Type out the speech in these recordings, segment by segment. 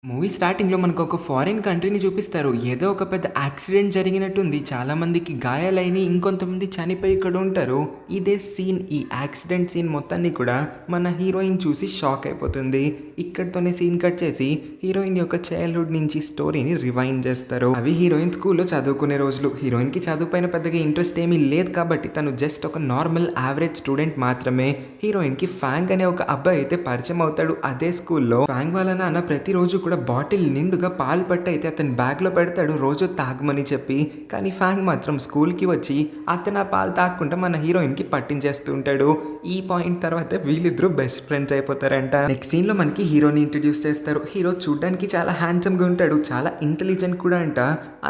Movie స్టార్టింగ్‌లో మనకొక foreign కంట్రీని చూపిస్తారు. ఏదో ఒక పెద్ద యాక్సిడెంట్ జరిగినట్టుంది. చాలా మందికి గాయాలైనయి, ఇంకొంతమంది చనిపోయి ఇక్కడ ఉంటారు. ఇదే సీన్ ఈ యాక్సిడెంట్ సీన్ మొత్తాన్ని కూడా మన హీరోయిన్ చూసి షాక్ అయిపోతుంది. ఇక్కడితోనే సీన్ కట్ చేసి హీరోయిన్ యొక్క చైల్డ్‌హుడ్ నుంచి స్టోరీని రివైండ్ చేస్తారు. అవి హీరోయిన్ స్కూల్‌లో చదువుకునే రోజులు. హీరోయిన్‌కి చదువు పైన పెద్దగా ఇంట్రెస్ట్ ఏమీ లేదు కాబట్టి తను జస్ట్ ఒక నార్మల్ యావరేజ్ స్టూడెంట్ మాత్రమే. హీరోయిన్‌కి ఫాంగ్ అనే ఒక అబ్బాయి అయితే పరిచయం అవుతాడు అదే స్కూల్‌లో. ఫాంగ్ వాళ్ళ నాన్న ప్రతిరోజు కూడా బాటిల్ నిండుగా పాలు పట్టి అయితే అతని బ్యాగ్‌లో పెడతాడు రోజు తాగమని చెప్పి. కానీ ఫాంగ్ మాత్రం స్కూల్‌కి వచ్చి అతను ఆ పాలు తాగకుండా మన హీరోయిన్‌కి పట్టించేస్తూ ఉంటాడు. ఈ పాయింట్ తర్వాత వీళ్ళిద్దరూ బెస్ట్ ఫ్రెండ్స్ అయిపోతారంట. నెక్స్ట్ సీన్‌లో మనకి హీరోని ఇంట్రడ్యూస్ చేస్తారు. హీరో చూడ్డానికి చాలా హ్యాండ్సమ్‌గా ఉంటాడు. చాలా ఇంటెలిజెంట్ కూడా అంట.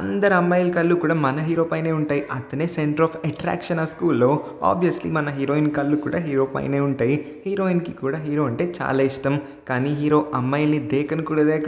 అందరు అమ్మాయిల కళ్ళు కూడా మన హీరో పైనే ఉంటాయి. అతనే సెంటర్ ఆఫ్ అట్రాక్షన్ ఆ స్కూల్‌లో. ఆబ్వియస్లీ మన హీరోయిన్ కళ్ళు కూడా హీరో పైనే ఉంటాయి. హీరోయిన్‌కి కూడా హీరో అంటే చాలా ఇష్టం. కానీ హీరో అమ్మాయిల్ని దేకను కూడా దేకడు.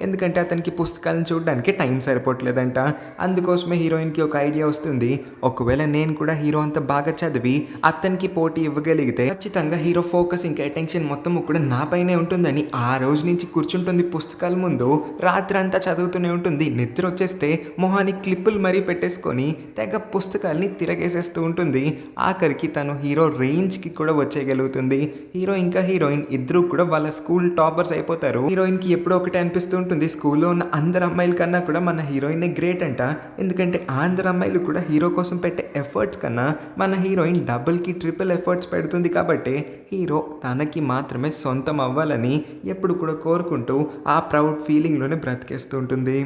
ఎందుకంటే అతనికి పుస్తకాలను చూడడానికి టైం సరిపోవట్లేదంట. అందుకోసమే హీరోయిన్‌కి ఒక ఐడియా వస్తుంది. ఒకవేళ నేను కూడా హీరో అంత బాగా చదివి అతనికి పోటీ ఇవ్వగలిగితే ఖచ్చితంగా హీరో ఫోకస్ ఇంకా అటెన్షన్ మొత్తం కూడా నా పైనే ఉంటుందని ఆ రోజు నుంచి కూర్చుంటుంది పుస్తకాల ముందు. రాత్రంతా చదువుతూనే ఉంటుంది. నిద్ర వచ్చేస్తే మొహానికి క్లిప్పులు మరీ పెట్టేసుకొని తెగ పుస్తకాల్ని తిరగేసేస్తూ ఉంటుంది. ఆఖరికి తను హీరో రేంజ్‌కి కూడా వచ్చేయగలుగుతుంది. హీరో ఇంకా హీరోయిన్ ఇద్దరు కూడా వాళ్ళ స్కూల్ టాపర్స్ అయిపోతారు. హీరోయిన్‌కి ఎప్పుడో ఒకటి అనిపిస్తూ ఉంటుంది, స్కూల్లో ఉన్న అందరు అమ్మాయిల కన్నా కూడా మన హీరోయినే గ్రేట్ అంట. ఎందుకంటే ఆ అందరు అమ్మాయిలు కూడా హీరో కోసం పెట్టే ఎఫర్ట్స్ కన్నా మన హీరోయిన్ డబుల్‌కి ట్రిపుల్ ఎఫర్ట్స్ పెడుతుంది కాబట్టి హీరో తనకి మాత్రమే సొంతం అవ్వాలని ఎప్పుడు కూడా కోరుకుంటూ ఆ ప్రౌడ్ ఫీలింగ్‌లోనే బ్రతికేస్తూ ఉంటుంది.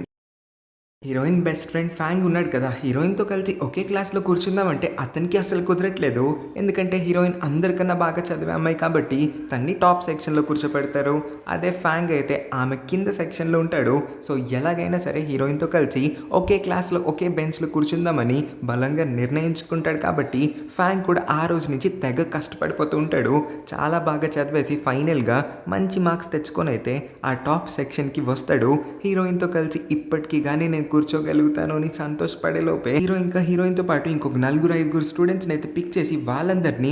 హీరోయిన్ బెస్ట్ ఫ్రెండ్ ఫాంగ్ ఉన్నాడు కదా, హీరోయిన్తో కలిసి ఒకే క్లాస్లో కూర్చుందామంటే అతనికి అసలు కుదరట్లేదు. ఎందుకంటే హీరోయిన్ అందరికన్నా బాగా చదివే అమ్మాయి కాబట్టి తన్ని టాప్ సెక్షన్లో కూర్చోపెడతారు. అదే ఫాంగ్ అయితే ఆమె కింద సెక్షన్లో ఉంటాడు. సో ఎలాగైనా సరే హీరోయిన్తో కలిసి ఒకే క్లాస్లో ఒకే బెంచ్లో కూర్చుందామని బలంగా నిర్ణయించుకుంటాడు. కాబట్టి ఫాంగ్ కూడా ఆ రోజు నుంచి తెగ కష్టపడిపోతూ ఉంటాడు. చాలా బాగా చదివేసి ఫైనల్గా మంచి మార్క్స్ తెచ్చుకొని అయితే ఆ టాప్ సెక్షన్కి వస్తాడు. హీరోయిన్తో కలిసి ఇప్పటికీ కానీ నేను కూర్చోగలుగుతాను అని సంతోషపడే లోపే హీరోయిన్తో పాటు ఇంకొక 4-5 స్టూడెంట్స్ని అయితే పిక్ చేసి వాళ్ళందరినీ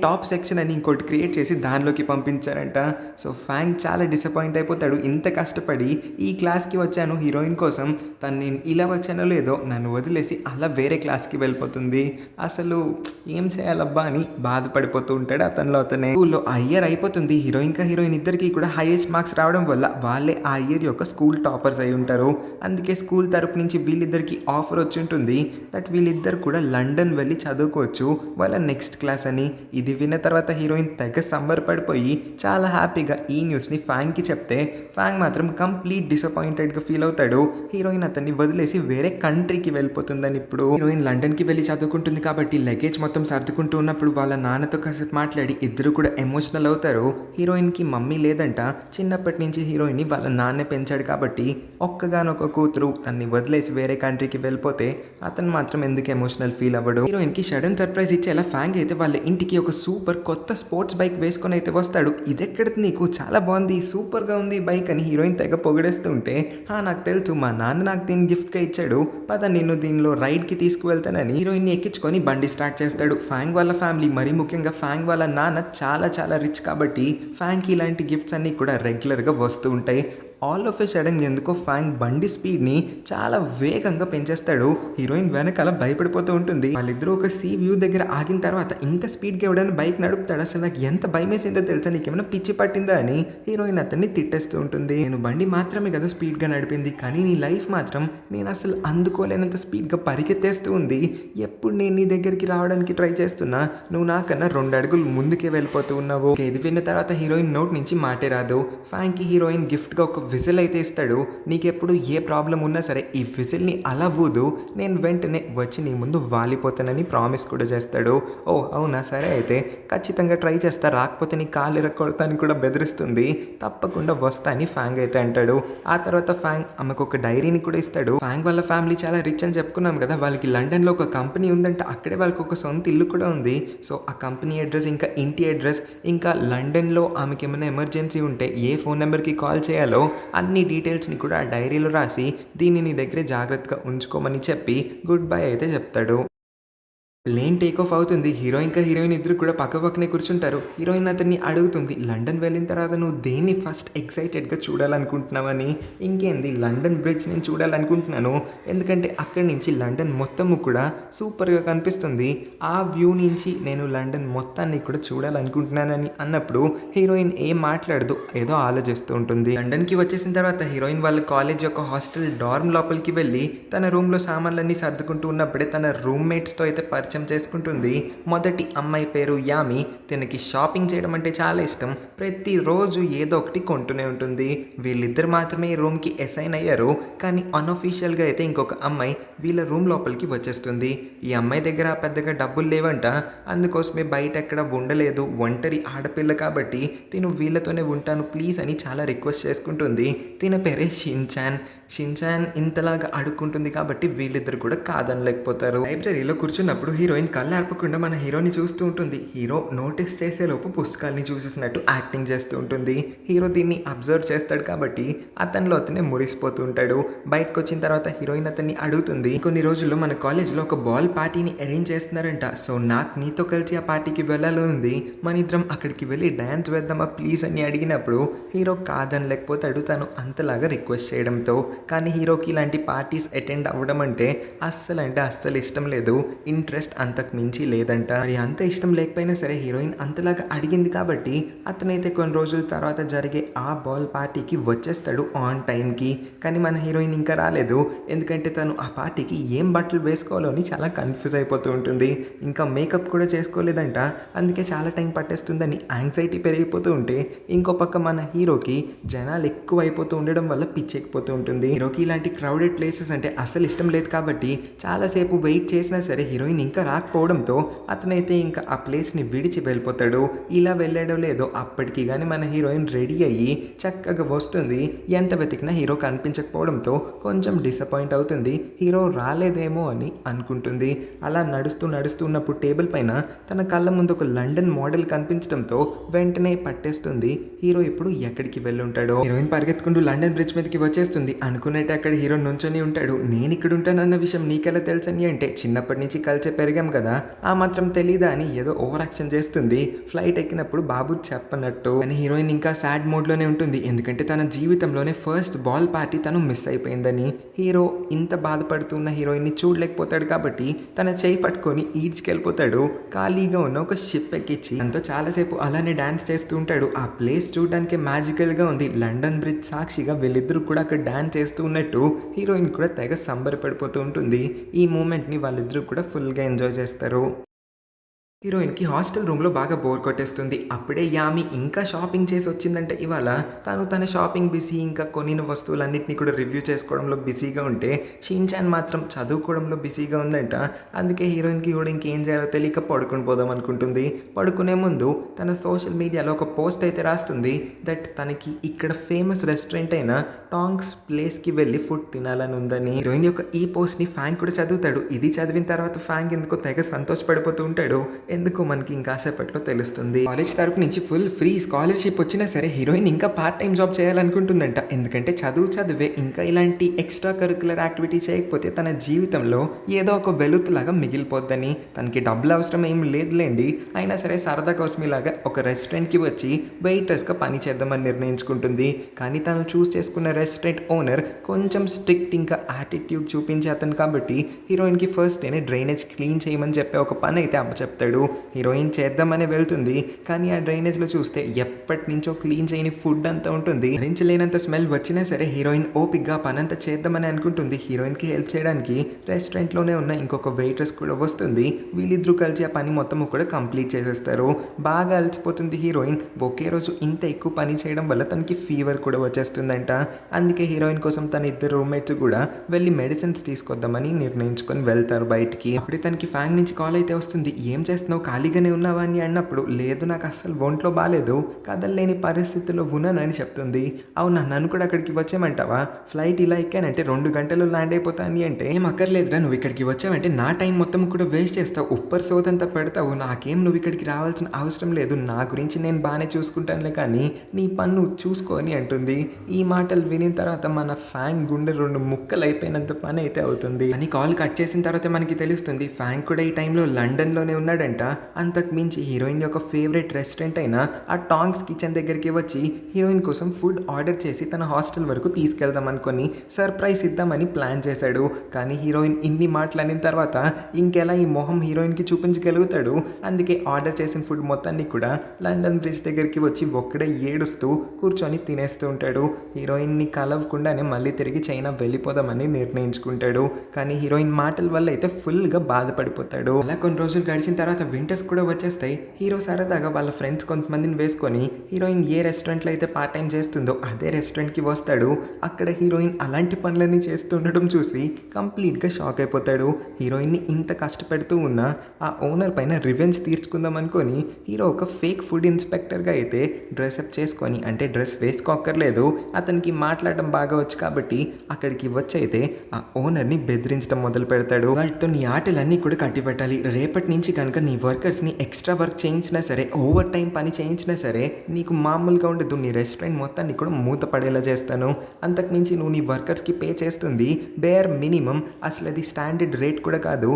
టాప్ సెక్షన్ అని ఇంకోటి క్రియేట్ చేసి దానిలోకి పంపించారంట. సో ఫాంగ్ చాలా డిసప్పాయింట్ అయిపోతాడు. ఇంత కష్టపడి ఈ క్లాస్కి వచ్చాను హీరోయిన్ కోసం, తను నేను ఇలా వచ్చానో లేదో నన్ను వదిలేసి అలా వేరే క్లాస్కి వెళ్ళిపోతుంది. అసలు ఏం చేయాలబ్బా అని బాధపడిపోతూ ఉంటాడు అతనే. స్కూల్లో ఆ ఇయర్ అయిపోతుంది. హీరోయిన్ ఇద్దరికి కూడా హైయెస్ట్ మార్క్స్ రావడం వల్ల వాళ్ళే ఆ ఇయర్ యొక్క స్కూల్ టాపర్స్ అయి ఉంటారు. అందుకే స్కూల్ తరపు నుంచి వీళ్ళిద్దరికి ఆఫర్ వచ్చి ఉంటుంది దట్ వీళ్ళిద్దరు కూడా లండన్ వెళ్ళి చదువుకోవచ్చు వాళ్ళ నెక్స్ట్ క్లాస్ అని. ఇది విన్న తర్వాత హీరోయిన్ తెగ సంబరపడిపోయి చాలా హ్యాపీగా ఈ న్యూస్ని ఫాంగ్కి చెప్తే ఫాంగ్ మాత్రం కంప్లీట్ డిసప్పాయింటెడ్గా ఫీల్ అవుతాడు. హీరోయిన్ అతన్ని వదిలేసి వేరే కంట్రీకి వెళ్ళిపోతుందని. ఇప్పుడు హీరోయిన్ లండన్కి వెళ్ళి చదువుకుంటుంది కాబట్టి లగేజ్ మొత్తం సర్దుకుంటూ ఉన్నప్పుడు వాళ్ళ నాన్నతో కాసేపు మాట్లాడి ఇద్దరు కూడా ఎమోషనల్ అవుతారు. హీరోయిన్కి మమ్మీ లేదంట. చిన్నప్పటి నుంచి హీరోయిన్ని వాళ్ళ నాన్నే పెంచాడు కాబట్టి ఒక్కగానొక కూతురు తన్ని వదిలేసి వేరే కంట్రీకి వెళ్ళిపోతే అతను మాత్రం ఎందుకు ఎమోషనల్ ఫీల్ అవ్వడు. హీరోయిన్కి సడన్ సర్ప్రైజ్ ఇచ్చేలా ఫాంగ్ అయితే వాళ్ళ ఇంటికి ఒక సూపర్ కొత్త స్పోర్ట్స్ బైక్ వేసుకొని అయితే వస్తాడు. ఇదెక్కడిది నీకు, చాలా బాగుంది, సూపర్గా ఉంది బైక్ అని హీరోయిన్ తెగ పొగిడేస్తూ ఉంటే నాకు తెలుసు మా నాన్న నాకు దీన్ని గిఫ్ట్గా ఇచ్చాడు, పద నిన్ను దీనిలో రైడ్కి తీసుకువెళ్తానని హీరోయిన్ని ఎక్కించుకొని బండి స్టార్ట్ చేస్తాడు. ఫాంగ్ వాళ్ళ ఫ్యామిలీ, మరీ ముఖ్యంగా ఫాంగ్ వాళ్ళ నాన్న చాలా చాలా రిచ్ కాబట్టి ఫాంగ్కి ఇలాంటి గిఫ్ట్స్ అన్నీ కూడా రెగ్యులర్గా వస్తూ ఉంటాయి. ఆల్ ఆఫ్ ఎ సడన్ ఎందుకో ఫాంగ్ బండి స్పీడ్ని చాలా వేగంగా పెంచేస్తాడు. హీరోయిన్ వెనకాల భయపడిపోతూ ఉంటుంది. వాళ్ళిద్దరూ ఒక సీ వ్యూ దగ్గర ఆగిన తర్వాత ఇంత స్పీడ్గా ఎవడైనా బైక్ నడుపుతాడు, అసలు నాకు ఎంత భయం వేసిందో తెలుసా, నీకేమైనా పిచ్చి పట్టిందా అని హీరోయిన్ అతన్ని తిట్టేస్తూ ఉంటుంది. నేను బండి మాత్రమే కదా స్పీడ్గా నడిపింది, కానీ నీ లైఫ్ మాత్రం నేను అసలు అందుకోలేనంత స్పీడ్గా పరిగెత్తేస్తూ ఉంది. ఎప్పుడు నేను నీ దగ్గరికి రావడానికి ట్రై చేస్తున్నా నువ్వు నాకన్నా 2 అడుగులు ముందుకే వెళ్ళిపోతూ ఉన్నావు. ఇది విన్న తర్వాత హీరోయిన్ నోట్ నుంచి మాటే రాదు. ఫాంగ్కి హీరోయిన్ గిఫ్ట్గా ఒక విజిల్ అయితే ఇస్తాడు. నీకెప్పుడు ఏ ప్రాబ్లం ఉన్నా సరే ఈ విజిల్ని అలా ఊదు, నేను వెంటనే వచ్చి నీ ముందు వాలిపోతానని ప్రామిస్ కూడా చేస్తాడు. ఓ అవునా, సరే అయితే ఖచ్చితంగా ట్రై చేస్తా, రాకపోతే నీ కాలు ఇరక్కొడతాని కూడా బెదిరిస్తుంది. తప్పకుండా వస్తా అని ఫాంగ్ అయితే అంటాడు. ఆ తర్వాత ఫాంగ్ ఆమెకు ఒక డైరీని కూడా ఇస్తాడు. ఫాంగ్ వాళ్ళ ఫ్యామిలీ చాలా రిచ్ అని చెప్పుకున్నాం కదా, వాళ్ళకి లండన్లో ఒక కంపెనీ ఉందంట. అక్కడే వాళ్ళకి ఒక సొంత ఇల్లు కూడా ఉంది. సో ఆ కంపెనీ అడ్రస్ ఇంకా ఇంటి అడ్రస్ ఇంకా లండన్లో ఆమెకి ఏమైనా ఎమర్జెన్సీ ఉంటే ఏ ఫోన్ నెంబర్కి కాల్ చేయాలో అన్ని డీటెయిల్స్ని కూడా ఆ డైరీలో రాసి దీన్ని నీ దగ్గరే జాగ్రత్తగా ఉంచుకోమని చెప్పి గుడ్ బై అయితే చెప్తాడు. ప్లేన్ టేక్ ఆఫ్ అవుతుంది. హీరో ఇంకా హీరోయిన్ ఇద్దరు కూడా పక్కపక్కనే కూర్చుంటారు. హీరోయిన్ అతన్ని అడుగుతుంది, లండన్ వెళ్ళిన తర్వాత నువ్వు దేన్ని ఫస్ట్ ఎక్సైటెడ్‌గా చూడాలనుకుంటున్నావని. ఇంకేంది లండన్ బ్రిడ్జ్ నేను చూడాలనుకుంటున్నాను. ఎందుకంటే అక్కడి నుంచి లండన్ మొత్తము కూడా సూపర్‌గా కనిపిస్తుంది. ఆ వ్యూ నుంచి నేను లండన్ మొత్తాన్ని కూడా చూడాలనుకుంటున్నానని అన్నప్పుడు హీరోయిన్ ఏం మాట్లాడదు. ఏదో ఆలోచిస్తూ ఉంటుంది. లండన్‌కి వచ్చేసిన తర్వాత హీరోయిన్ వాళ్ళ కాలేజ్ యొక్క హాస్టల్ డార్మ్ లోపలికి వెళ్ళి తన రూమ్‌లో సామాన్లన్నీ సర్దుకుంటూ ఉన్నప్పుడే తన రూమ్‌మేట్స్‌తో అయితే పరిచయం చేసుకుంటుంది. మొదటి అమ్మాయి పేరు యామి. తనకి షాపింగ్ చేయడం అంటే చాలా ఇష్టం. ప్రతిరోజు ఏదో ఒకటి కొంటూనే ఉంటుంది. వీళ్ళిద్దరు మాత్రమే ఈ రూమ్‌కి అసైన్ అయ్యారు. కానీ అన్‌అఫీషియల్‌గా అయితే ఇంకొక అమ్మాయి వీళ్ళ రూమ్ లోపలికి వచ్చేస్తుంది. ఈ అమ్మాయి దగ్గర పెద్దగా డబ్బులు లేవంట. అందుకోసమే బయట ఎక్కడ ఉండలేదు. ఒంటరి ఆడపిల్ల కాబట్టి తిను వీళ్ళతోనే ఉంటాను ప్లీజ్ అని చాలా రిక్వెస్ట్ చేసుకుంటుంది. తిన పేరే షిన్‌చాన్. షిన్‌చాన్ ఇంతలాగా అడుక్కుంటుంది కాబట్టి వీళ్ళిద్దరు కూడా కాదనలేకపోతారు. లైబ్రరీలో కూర్చున్నప్పుడు హీరోయిన్ కళ్ళు ఆర్పకుండా మన హీరోని చూస్తూ ఉంటుంది. హీరో నోటీస్ చేసేలోపు పుస్తకాల్ని చూసేసినట్టు యాక్టింగ్ చేస్తూ ఉంటుంది. హీరో దీన్ని అబ్జర్వ్ చేస్తాడు కాబట్టి అతనిలో అతనే మురిసిపోతూ ఉంటాడు. బయటకు వచ్చిన తర్వాత హీరోయిన్ అతన్ని అడుగుతుంది, కొన్ని రోజుల్లో మన కాలేజ్లో ఒక బాల్ పార్టీని అరేంజ్ చేస్తున్నారంట. సో నాకు నీతో కలిసి ఆ పార్టీకి వెళ్ళాలని ఉంది. మన ఇద్దరం అక్కడికి వెళ్ళి డ్యాన్స్ వేద్దామా ప్లీజ్ అని అడిగినప్పుడు హీరో కాదనలేకపోతాడు తను అంతలాగా రిక్వెస్ట్ చేయడంతో. కానీ హీరోకి ఇలాంటి పార్టీస్ అటెండ్ అవ్వడం అంటే అస్సలు ఇష్టం లేదు. ఇంట్రెస్ట్ అంతకు మించి లేదంట. మరి అంత ఇష్టం లేకపోయినా సరే హీరోయిన్ అంతలాగా అడిగింది కాబట్టి అతనైతే కొన్ని రోజుల తర్వాత జరిగే ఆ బాల్ పార్టీకి వచ్చేస్తాడు ఆన్ టైంకి. కానీ మన హీరోయిన్ ఇంకా రాలేదు. ఎందుకంటే తను ఆ పార్టీకి ఏం బట్టలు వేసుకోవాలో అని చాలా కన్ఫ్యూజ్ అయిపోతూ ఉంటుంది. ఇంకా మేకప్ కూడా చేసుకోలేదంట. అందుకే చాలా టైం పట్టేస్తుందని యాంగ్జైటీ పెరిగిపోతూ ఉంటే ఇంకో పక్క మన హీరోకి జనాలు ఎక్కువ అయిపోతూ ఉండడం వల్ల పిచ్చెక్కిపోతూ ఉంటుంది. హీరోకి ఇలాంటి క్రౌడెడ్ ప్లేసెస్ అంటే అస్సలు ఇష్టం లేదు కాబట్టి చాలాసేపు వెయిట్ చేసినా సరే హీరోయిన్ ఇంకా రాకపోవడంతో అతనైతే ఇంకా ఆ ప్లేస్ని విడిచి వెళ్ళిపోతాడు. ఇలా వెళ్ళాడో లేదో అప్పటికి కానీ మన హీరోయిన్ రెడీ అయ్యి చక్కగా వస్తుంది. ఎంత వెతికినా హీరో కనిపించకపోవడంతో కొంచెం డిసప్పాయింట్ అవుతుంది. హీరో రాలేదేమో అని అనుకుంటుంది. అలా నడుస్తున్నప్పుడు టేబుల్ పైన తన కళ్ళ ముందు ఒక లండన్ మోడల్ కనిపించడంతో వెంటనే పట్టేస్తుంది హీరో ఇప్పుడు ఎక్కడికి వెళ్ళి ఉంటాడో. హీరోయిన్ పరిగెత్తుకుంటూ లండన్ బ్రిడ్జ్ మీదకి వచ్చేస్తుంది. అనుకున్నట్టు అక్కడ హీరో నుంచొని ఉంటాడు. నేను ఇక్కడ ఉంటానన్న విషయం నీకెలా తెలుసని అంటే చిన్నప్పటి నుంచి కలిసే పెరిగాం కదా, ఆ మాత్రం తెలీదా అని ఏదో ఓవర్ యాక్షన్ చేస్తుంది. ఫ్లైట్ ఎక్కినప్పుడు బాబు చెప్పనట్టు. కానీ హీరోయిన్ ఇంకా సాడ్ మోడ్లోనే ఉంటుంది. ఎందుకంటే తన జీవితంలోనే ఫస్ట్ బాల్ పార్టీ తను మిస్ అయిపోయిందని. హీరో ఇంత బాధపడుతున్న హీరోయిన్ని చూడలేకపోతాడు కాబట్టి తన చేయి పట్టుకొని ఈడ్చుకెళ్ళిపోతాడు. ఖాళీగా ఉన్న ఒక షిప్ ఎక్కించి అంతా చాలాసేపు అలానే డాన్స్ చేస్తూ ఉంటాడు. ఆ ప్లేస్ చూడడానికి మ్యాజికల్గా ఉంది. లండన్ బ్రిడ్జ్ సాక్షిగా వీళ్ళిద్దరూ కూడా అక్కడ డాన్స్ చేస్తూ ఉన్నట్టు హీరోయిన్ కూడా తెగ సంబరపడిపోతూ ఉంటుంది. ఈ మూమెంట్ని వాళ్ళిద్దరూ కూడా ఫుల్గా ఎంజాయ్ చేస్తారు. హీరోయిన్కి హాస్టల్ రూమ్లో బాగా బోర్ కొట్టేస్తుంది. అప్పుడే యామి ఇంకా షాపింగ్ చేసి వచ్చిందంటే ఇవాళ తన షాపింగ్ బిజీ, ఇంకా కొనిన వస్తువులన్నింటినీ కూడా రివ్యూ చేసుకోవడంలో బిజీగా ఉంటే షిన్‌చాన్ మాత్రం చదువుకోవడంలో బిజీగా ఉందంట. అందుకే హీరోయిన్కి కూడా ఇంకేం చేయాలో తెలియక పడుకుని పోదాం అనుకుంటుంది. పడుకునే ముందు తన సోషల్ మీడియాలో ఒక పోస్ట్ అయితే రాస్తుంది దట్ తనకి ఇక్కడ ఫేమస్ రెస్టారెంట్ అయిన టాంగ్స్ ప్లేస్కి వెళ్ళి ఫుడ్ తినాలని ఉందని. హీరోయిన్ యొక్క ఈ పోస్ట్ని ఫ్యాంక్ కూడా చదువుతాడు. ఇది చదివిన తర్వాత ఫ్యాంక్ ఎందుకో తెగ సంతోషపడిపోతూ ఉంటాడు. ఎందుకు మనకి ఇంకాసేపట్లో తెలుస్తుంది. కాలేజ్ తరపు నుంచి ఫుల్ ఫ్రీ స్కాలర్షిప్ వచ్చినా సరే హీరోయిన్ ఇంకా పార్ట్ టైం జాబ్ చేయాలనుకుంటుందంట. ఎందుకంటే చదివే ఇంకా ఇలాంటి ఎక్స్ట్రా కరికులర్ యాక్టివిటీ చేయకపోతే తన జీవితంలో ఏదో ఒక వెలుతులాగా మిగిలిపోద్దని. తనకి డబ్బులు అవసరం ఏం లేదులేండి, అయినా సరే సరదా కోసం ఇలాగా ఒక రెస్టారెంట్కి వచ్చి వెయిటర్స్గా పని చేద్దామని నిర్ణయించుకుంటుంది. కానీ తను చూస్ చేసుకున్న రెస్టారెంట్ ఓనర్ కొంచెం స్ట్రిక్ట్ ఇంకా యాటిట్యూడ్ చూపించే అతను కాబట్టి హీరోయిన్కి ఫస్ట్ డేనే డ్రైనేజ్ క్లీన్ చేయమని చెప్పే ఒక పని అయితే అప్పచెప్తాడు. హీరోయిన్ చేద్దామని వెళ్తుంది. కానీ ఆ డ్రైనేజ్లో చూస్తే ఎప్పటి నుంచో క్లీన్ చేయని ఫుడ్ అంతా ఉంటుంది. భరించలేనంత స్మెల్ వచ్చినా సరే హీరోయిన్ ఓపిక్గా పనంతా చేద్దామని అనుకుంటుంది. హీరోయిన్కి హెల్ప్ చేయడానికి రెస్టారెంట్లోనే ఉన్న ఇంకొక వెయిటర్స్ కూడా వస్తుంది. వీళ్ళిద్దరూ కలిసి ఆ పని మొత్తం కూడా కంప్లీట్ చేసేస్తారు. బాగా అలసిపోతుంది హీరోయిన్. ఒకే రోజు ఇంత ఎక్కువ పని చేయడం వల్ల తనకి ఫీవర్ కూడా వచ్చేస్తుందంట. అందుకే హీరోయిన్ కోసం తన ఇద్దరు రూమ్మేట్స్ కూడా వెళ్ళి మెడిసిన్స్ తీసుకొద్దామని నిర్ణయించుకొని వెళ్తారు బయటికి. అప్పుడే తనకి ఫ్యాంక్ నుంచి కాల్ అయితే వస్తుంది. ఏం చేస్తున్నారు చేస్తున్నావు, ఖాళీగానే ఉన్నావా అని అన్నప్పుడు, లేదు నాకు అస్సలు ఒంట్లో బాలేదు, కదలలేని పరిస్థితిలో ఉన్నానని చెప్తుంది. అవునా, నన్ను కూడా అక్కడికి వచ్చేయమంటావా, ఫ్లైట్ ఇలా ఎక్కానంటే 2 గంటల్లో ల్యాండ్ అయిపోతాను అంటే, ఏం అక్కర్లేదురా, నువ్వు ఇక్కడికి వచ్చావంటే నా టైం మొత్తం కూడా వేస్ట్ చేస్తావు, ఉప్పర్ సోదంతా పెడతావు, నాకేం నువ్వు ఇక్కడికి రావాల్సిన అవసరం లేదు, నా గురించి నేను బాగానే చూసుకుంటానులే కానీ నీ పన్ను చూసుకో అని అంటుంది. ఈ మాటలు వినిన తర్వాత మన ఫ్యాంగ్ గుండె 2 ముక్కలు అయిపోయినంత పని అయితే అవుతుంది. అని కాల్ కట్ చేసిన తర్వాత మనకి తెలుస్తుంది ఫ్యాంగ్ కూడా ఈ టైంలో లండన్లోనే ఉన్నాడంట. అంతకు మించి హీరోయిన్ యొక్క ఫేవరెట్ రెస్టారెంట్ అయిన ఆ టాంగ్స్ కిచెన్ దగ్గరికి వచ్చి హీరోయిన్ కోసం ఫుడ్ ఆర్డర్ చేసి తన హాస్టల్ వరకు తీసుకెళ్దాం అనుకొని సర్ప్రైజ్ ఇద్దామని ప్లాన్ చేశాడు. కానీ హీరోయిన్ ఇన్ని మాటలు అనిన తర్వాత ఇంకెలా ఈ మొహం హీరోయిన్కి చూపించగలుగుతాడు. అందుకే ఆర్డర్ చేసిన ఫుడ్ మొత్తాన్ని కూడా లండన్ బ్రిడ్జ్ దగ్గరికి వచ్చి ఒక్కడే ఏడుస్తూ కూర్చొని తినేస్తూ ఉంటాడు. హీరోయిన్ని కలవకుండానే మళ్ళీ తిరిగి చైనా వెళ్ళిపోదామని నిర్ణయించుకుంటాడు. కానీ హీరోయిన్ మాటల వల్ల అయితే ఫుల్గా బాధపడిపోతాడు. అలా కొన్ని రోజులు గడిచిన తర్వాత వింటర్స్ కూడా వచ్చేస్తాయి. హీరో సరదాగా వాళ్ళ ఫ్రెండ్స్ కొంతమందిని వేసుకొని హీరోయిన్ ఏ రెస్టారెంట్లో అయితే పార్ట్ టైం చేస్తుందో అదే రెస్టారెంట్కి వస్తాడు. అక్కడ హీరోయిన్ అలాంటి పనులన్నీ చేస్తూ ఉండడం చూసి కంప్లీట్గా షాక్ అయిపోతాడు. హీరోయిన్ని ఇంత కష్టపెడుతూ ఉన్న ఆ ఓనర్ పైన రివెంజ్ తీర్చుకుందాం అనుకొని హీరో ఒక ఫేక్ ఫుడ్ ఇన్స్పెక్టర్గా అయితే డ్రెస్అప్ చేసుకొని, అంటే డ్రెస్ వేసుకోక్కర్లేదు, అతనికి మాట్లాడడం బాగా వచ్చు కాబట్టి అక్కడికి వచ్చి అయితే ఆ ఓనర్ని బెదిరించడం మొదలు పెడతాడు. వాళ్ళతో నీ ఆటలన్నీ కూడా కట్టిపెట్టాలి, రేపటి నుంచి కనుక నీ వర్కర్స్ని ఎక్స్ట్రా వర్క్ చేయించినా సరే, ఓవర్ టైం పని చేయించినా సరే నీకు మామూలుగా ఉండదు, నీ రెస్టారెంట్ మొత్తాన్ని కూడా మూత పడేలా చేస్తాను, అంతకుమించి నువ్వు నీ వర్కర్స్కి పే చేస్తుంది బేర్ మినిమం, అసలు అది స్టాండర్డ్ రేట్ కూడా కాదు,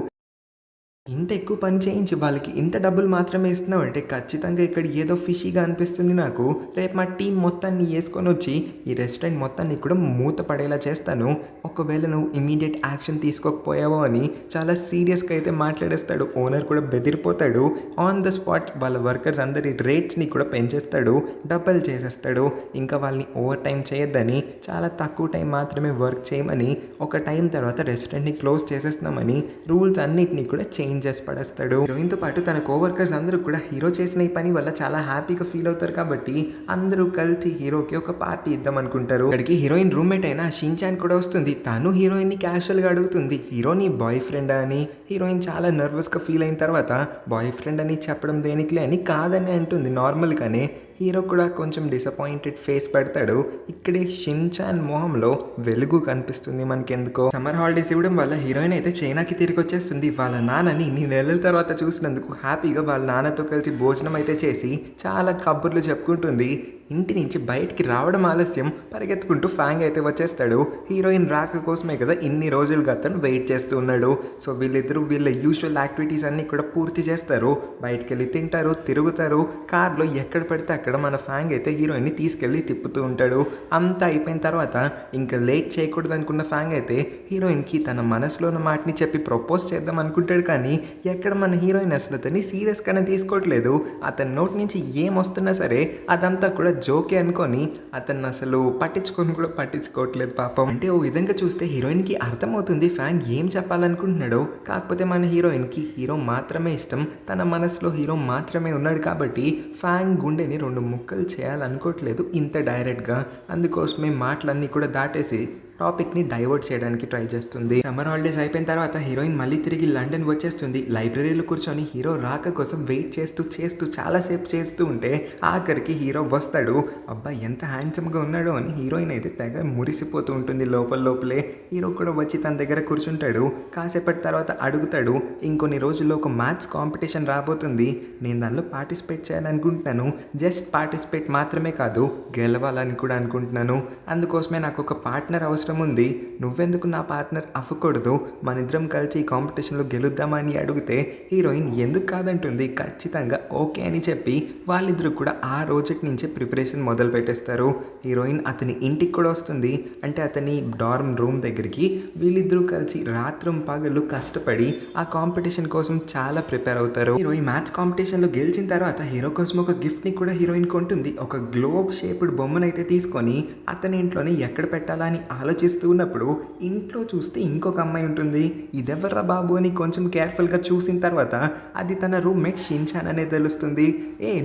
ఇంత ఎక్కువ పని చేయించి వాళ్ళకి ఇంత డబ్బులు మాత్రమే ఇస్తున్నావు అంటే ఖచ్చితంగా ఇక్కడ ఏదో ఫిషీగా అనిపిస్తుంది నాకు. రేపు మా టీం మొత్తాన్ని వేసుకొని వచ్చి ఈ రెస్టారెంట్ మొత్తాన్ని కూడా మూత పడేలా చేస్తాను, ఒకవేళ నువ్వు ఇమీడియట్ యాక్షన్ తీసుకోకపోయావో అని చాలా సీరియస్గా అయితే మాట్లాడేస్తాడు. ఓనర్ కూడా బెదిరిపోతాడు. ఆన్ ద స్పాట్ వాళ్ళ వర్కర్స్ అందరి రేట్స్ని కూడా పెంచేస్తాడు, డబల్ చేసేస్తాడు. ఇంకా వాళ్ళని ఓవర్ టైం చేయొద్దని, చాలా తక్కువ టైం మాత్రమే వర్క్ చేయమని, ఒక టైం తర్వాత రెస్టారెంట్ని క్లోజ్ చేసేస్తున్నామని రూల్స్ అన్నిటినీ కూడా చేంజ్ చేసి పడేస్తాడు. హీరోయిన్తో పాటు తన కోవర్కర్స్ అందరూ కూడా హీరో చేసిన ఈ పని వల్ల చాలా హ్యాపీగా ఫీల్ అవుతారు కాబట్టి అందరూ కలిసి హీరోకి ఒక పార్టీ ఇద్దాం అనుకుంటారు. ఇక్కడికి హీరోయిన్ రూమ్మేట్ అయిన షిన్చాన్ కూడా వస్తుంది. తను హీరోయిన్ని క్యాషువల్గా అడుగుతుంది, హీరోని బాయ్ ఫ్రెండా అని. హీరోయిన్ చాలా నర్వస్గా ఫీల్ అయిన తర్వాత బాయ్ ఫ్రెండ్ అని చెప్పడం దేనికిలే అని కాదని అంటుంది నార్మల్గానే. హీరో కూడా కొంచెం డిసప్పాయింటెడ్ ఫేస్ పెడతాడు. ఇక్కడే షిన్చాన్ మొహంలో వెలుగు కనిపిస్తుంది మనకెందుకో. సమ్మర్ హాలిడేస్ ఇవ్వడం వల్ల హీరోయిన్ అయితే చైనాకి తిరిగి వచ్చేస్తుంది. వాళ్ళ నాన్నని ఇన్ని నెలల తర్వాత చూసినందుకు హ్యాపీగా వాళ్ళ నాన్నతో కలిసి భోజనం అయితే చేసి చాలా కబుర్లు చెప్పుకుంటుంది. ఇంటి నుంచి బయటికి రావడం ఆలస్యం, పరిగెత్తుకుంటూ ఫ్యాంగ్ అయితే వచ్చేస్తాడు. హీరోయిన్ రాక కోసమే కదా ఇన్ని రోజులుగా అతను వెయిట్ చేస్తూ ఉన్నాడు. సో వీళ్ళిద్దరూ వీళ్ళ యూజువల్ యాక్టివిటీస్ అన్నీ కూడా పూర్తి చేస్తారు. బయటికి వెళ్ళి తింటారు, తిరుగుతారు. కార్లో ఎక్కడ పడితే అక్కడ మన ఫ్యాంగ్ అయితే హీరోయిన్ని తీసుకెళ్ళి తిప్పుతూ ఉంటాడు. అంతా అయిపోయిన తర్వాత ఇంకా లేట్ చేయకూడదు అనుకున్న ఫ్యాంగ్ అయితే హీరోయిన్కి తన మనసులో ఉన్న మాటని చెప్పి ప్రపోజ్ చేద్దాం అనుకుంటాడు. కానీ ఎక్కడ మన హీరోయిన్ అసలు అతన్ని సీరియస్గానే తీసుకోవట్లేదు. అతని నోటి నుంచి ఏం వస్తున్నా సరే అదంతా కూడా జోకే అనుకొని అతన్ని అసలు పట్టించుకోవట్లేదు పాపం. అంటే ఓ విధంగా చూస్తే హీరోయిన్కి అర్థమవుతుంది ఫ్యాంగ్ ఏం చెప్పాలనుకుంటున్నాడో. కాకపోతే మన హీరోయిన్కి హీరో మాత్రమే ఇష్టం, తన మనసులో హీరో మాత్రమే ఉన్నాడు కాబట్టి ఫ్యాంగ్ గుండెని 2 ముక్కలు చేయాలనుకోవట్లేదు ఇంత డైరెక్ట్గా. అందుకోసమే మాటలన్నీ కూడా దాటేసి టాపిక్ని డైవర్ట్ చేయడానికి ట్రై చేస్తుంది. సమ్మర్ హాలిడేస్ అయిపోయిన తర్వాత హీరోయిన్ మళ్ళీ తిరిగి లండన్ వచ్చేస్తుంది. లైబ్రరీలో కూర్చొని హీరో రాక కోసం వెయిట్ చేస్తూ చాలాసేపు చేస్తూ ఉంటే ఆఖరికి హీరో వస్తాడు. అబ్బా ఎంత హ్యాండ్సమ్గా ఉన్నాడో అని హీరోయిన్ అయితే తెగ మురిసిపోతూ ఉంటుంది లోపలే. హీరో కూడా వచ్చి తన దగ్గర కూర్చుంటాడు. కాసేపటి తర్వాత అడుగుతాడు, ఇంకొన్ని రోజుల్లో ఒక మ్యాథ్స్ కాంపిటీషన్ రాబోతుంది, నేను దానిలో పార్టిసిపేట్ చేయాలనుకుంటున్నాను. జస్ట్ పార్టిసిపేట్ మాత్రమే కాదు, గెలవాలని కూడా అనుకుంటున్నాను. అందుకోసమే నాకు ఒక పార్ట్నర్ అవసరం ఉంది, నువ్వెందుకు నా పార్ట్నర్ అవ్వకూడదు, మన ఇద్దరం కలిసి ఈ కాంపిటీషన్లో గెలుద్దామని అడిగితే హీరోయిన్ ఎందుకు కాదంటుంది. ఖచ్చితంగా ఓకే అని చెప్పి వాళ్ళిద్దరూ కూడా ఆ రోజుటి నుంచే ప్రిపరేషన్ మొదలు పెట్టేస్తారు. హీరోయిన్ అతని ఇంటికి కూడా వస్తుంది, అంటే అతని డార్మ్ రూమ్ దగ్గరికి. వీళ్ళిద్దరూ కలిసి రాత్రం పగలు కష్టపడి ఆ కాంపిటీషన్ కోసం చాలా ప్రిపేర్ అవుతారు. హీరోయిన్ మ్యాథ్స్ కాంపిటీషన్లో గెలిచిన తర్వాత హీరో కోసం ఒక గిఫ్ట్ని కూడా హీరోయిన్ కొంటుంది. ఒక గ్లోబ్ షేప్డ్ బొమ్మనైతే తీసుకొని అతని ఇంట్లోనే ఎక్కడ పెట్టాలని ఆలోచిస్తూ ఉన్నప్పుడు ఇంట్లో చూస్తే ఇంకొక అమ్మాయి ఉంటుంది. ఇదెవర్రా బాబు అని కొంచెం కేర్ఫుల్గా చూసిన తర్వాత అది తన రూమ్మేట్ షిన్చాన్ అనే తెలుస్తుంది.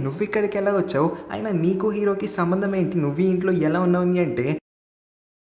నువ్వు ఇక్కడికి ఎలా వచ్చావు, అయినా నీకు హీరోకి సంబంధం ఏంటి, నువ్వు ఇంట్లో ఎలా ఉన్నావు అంటే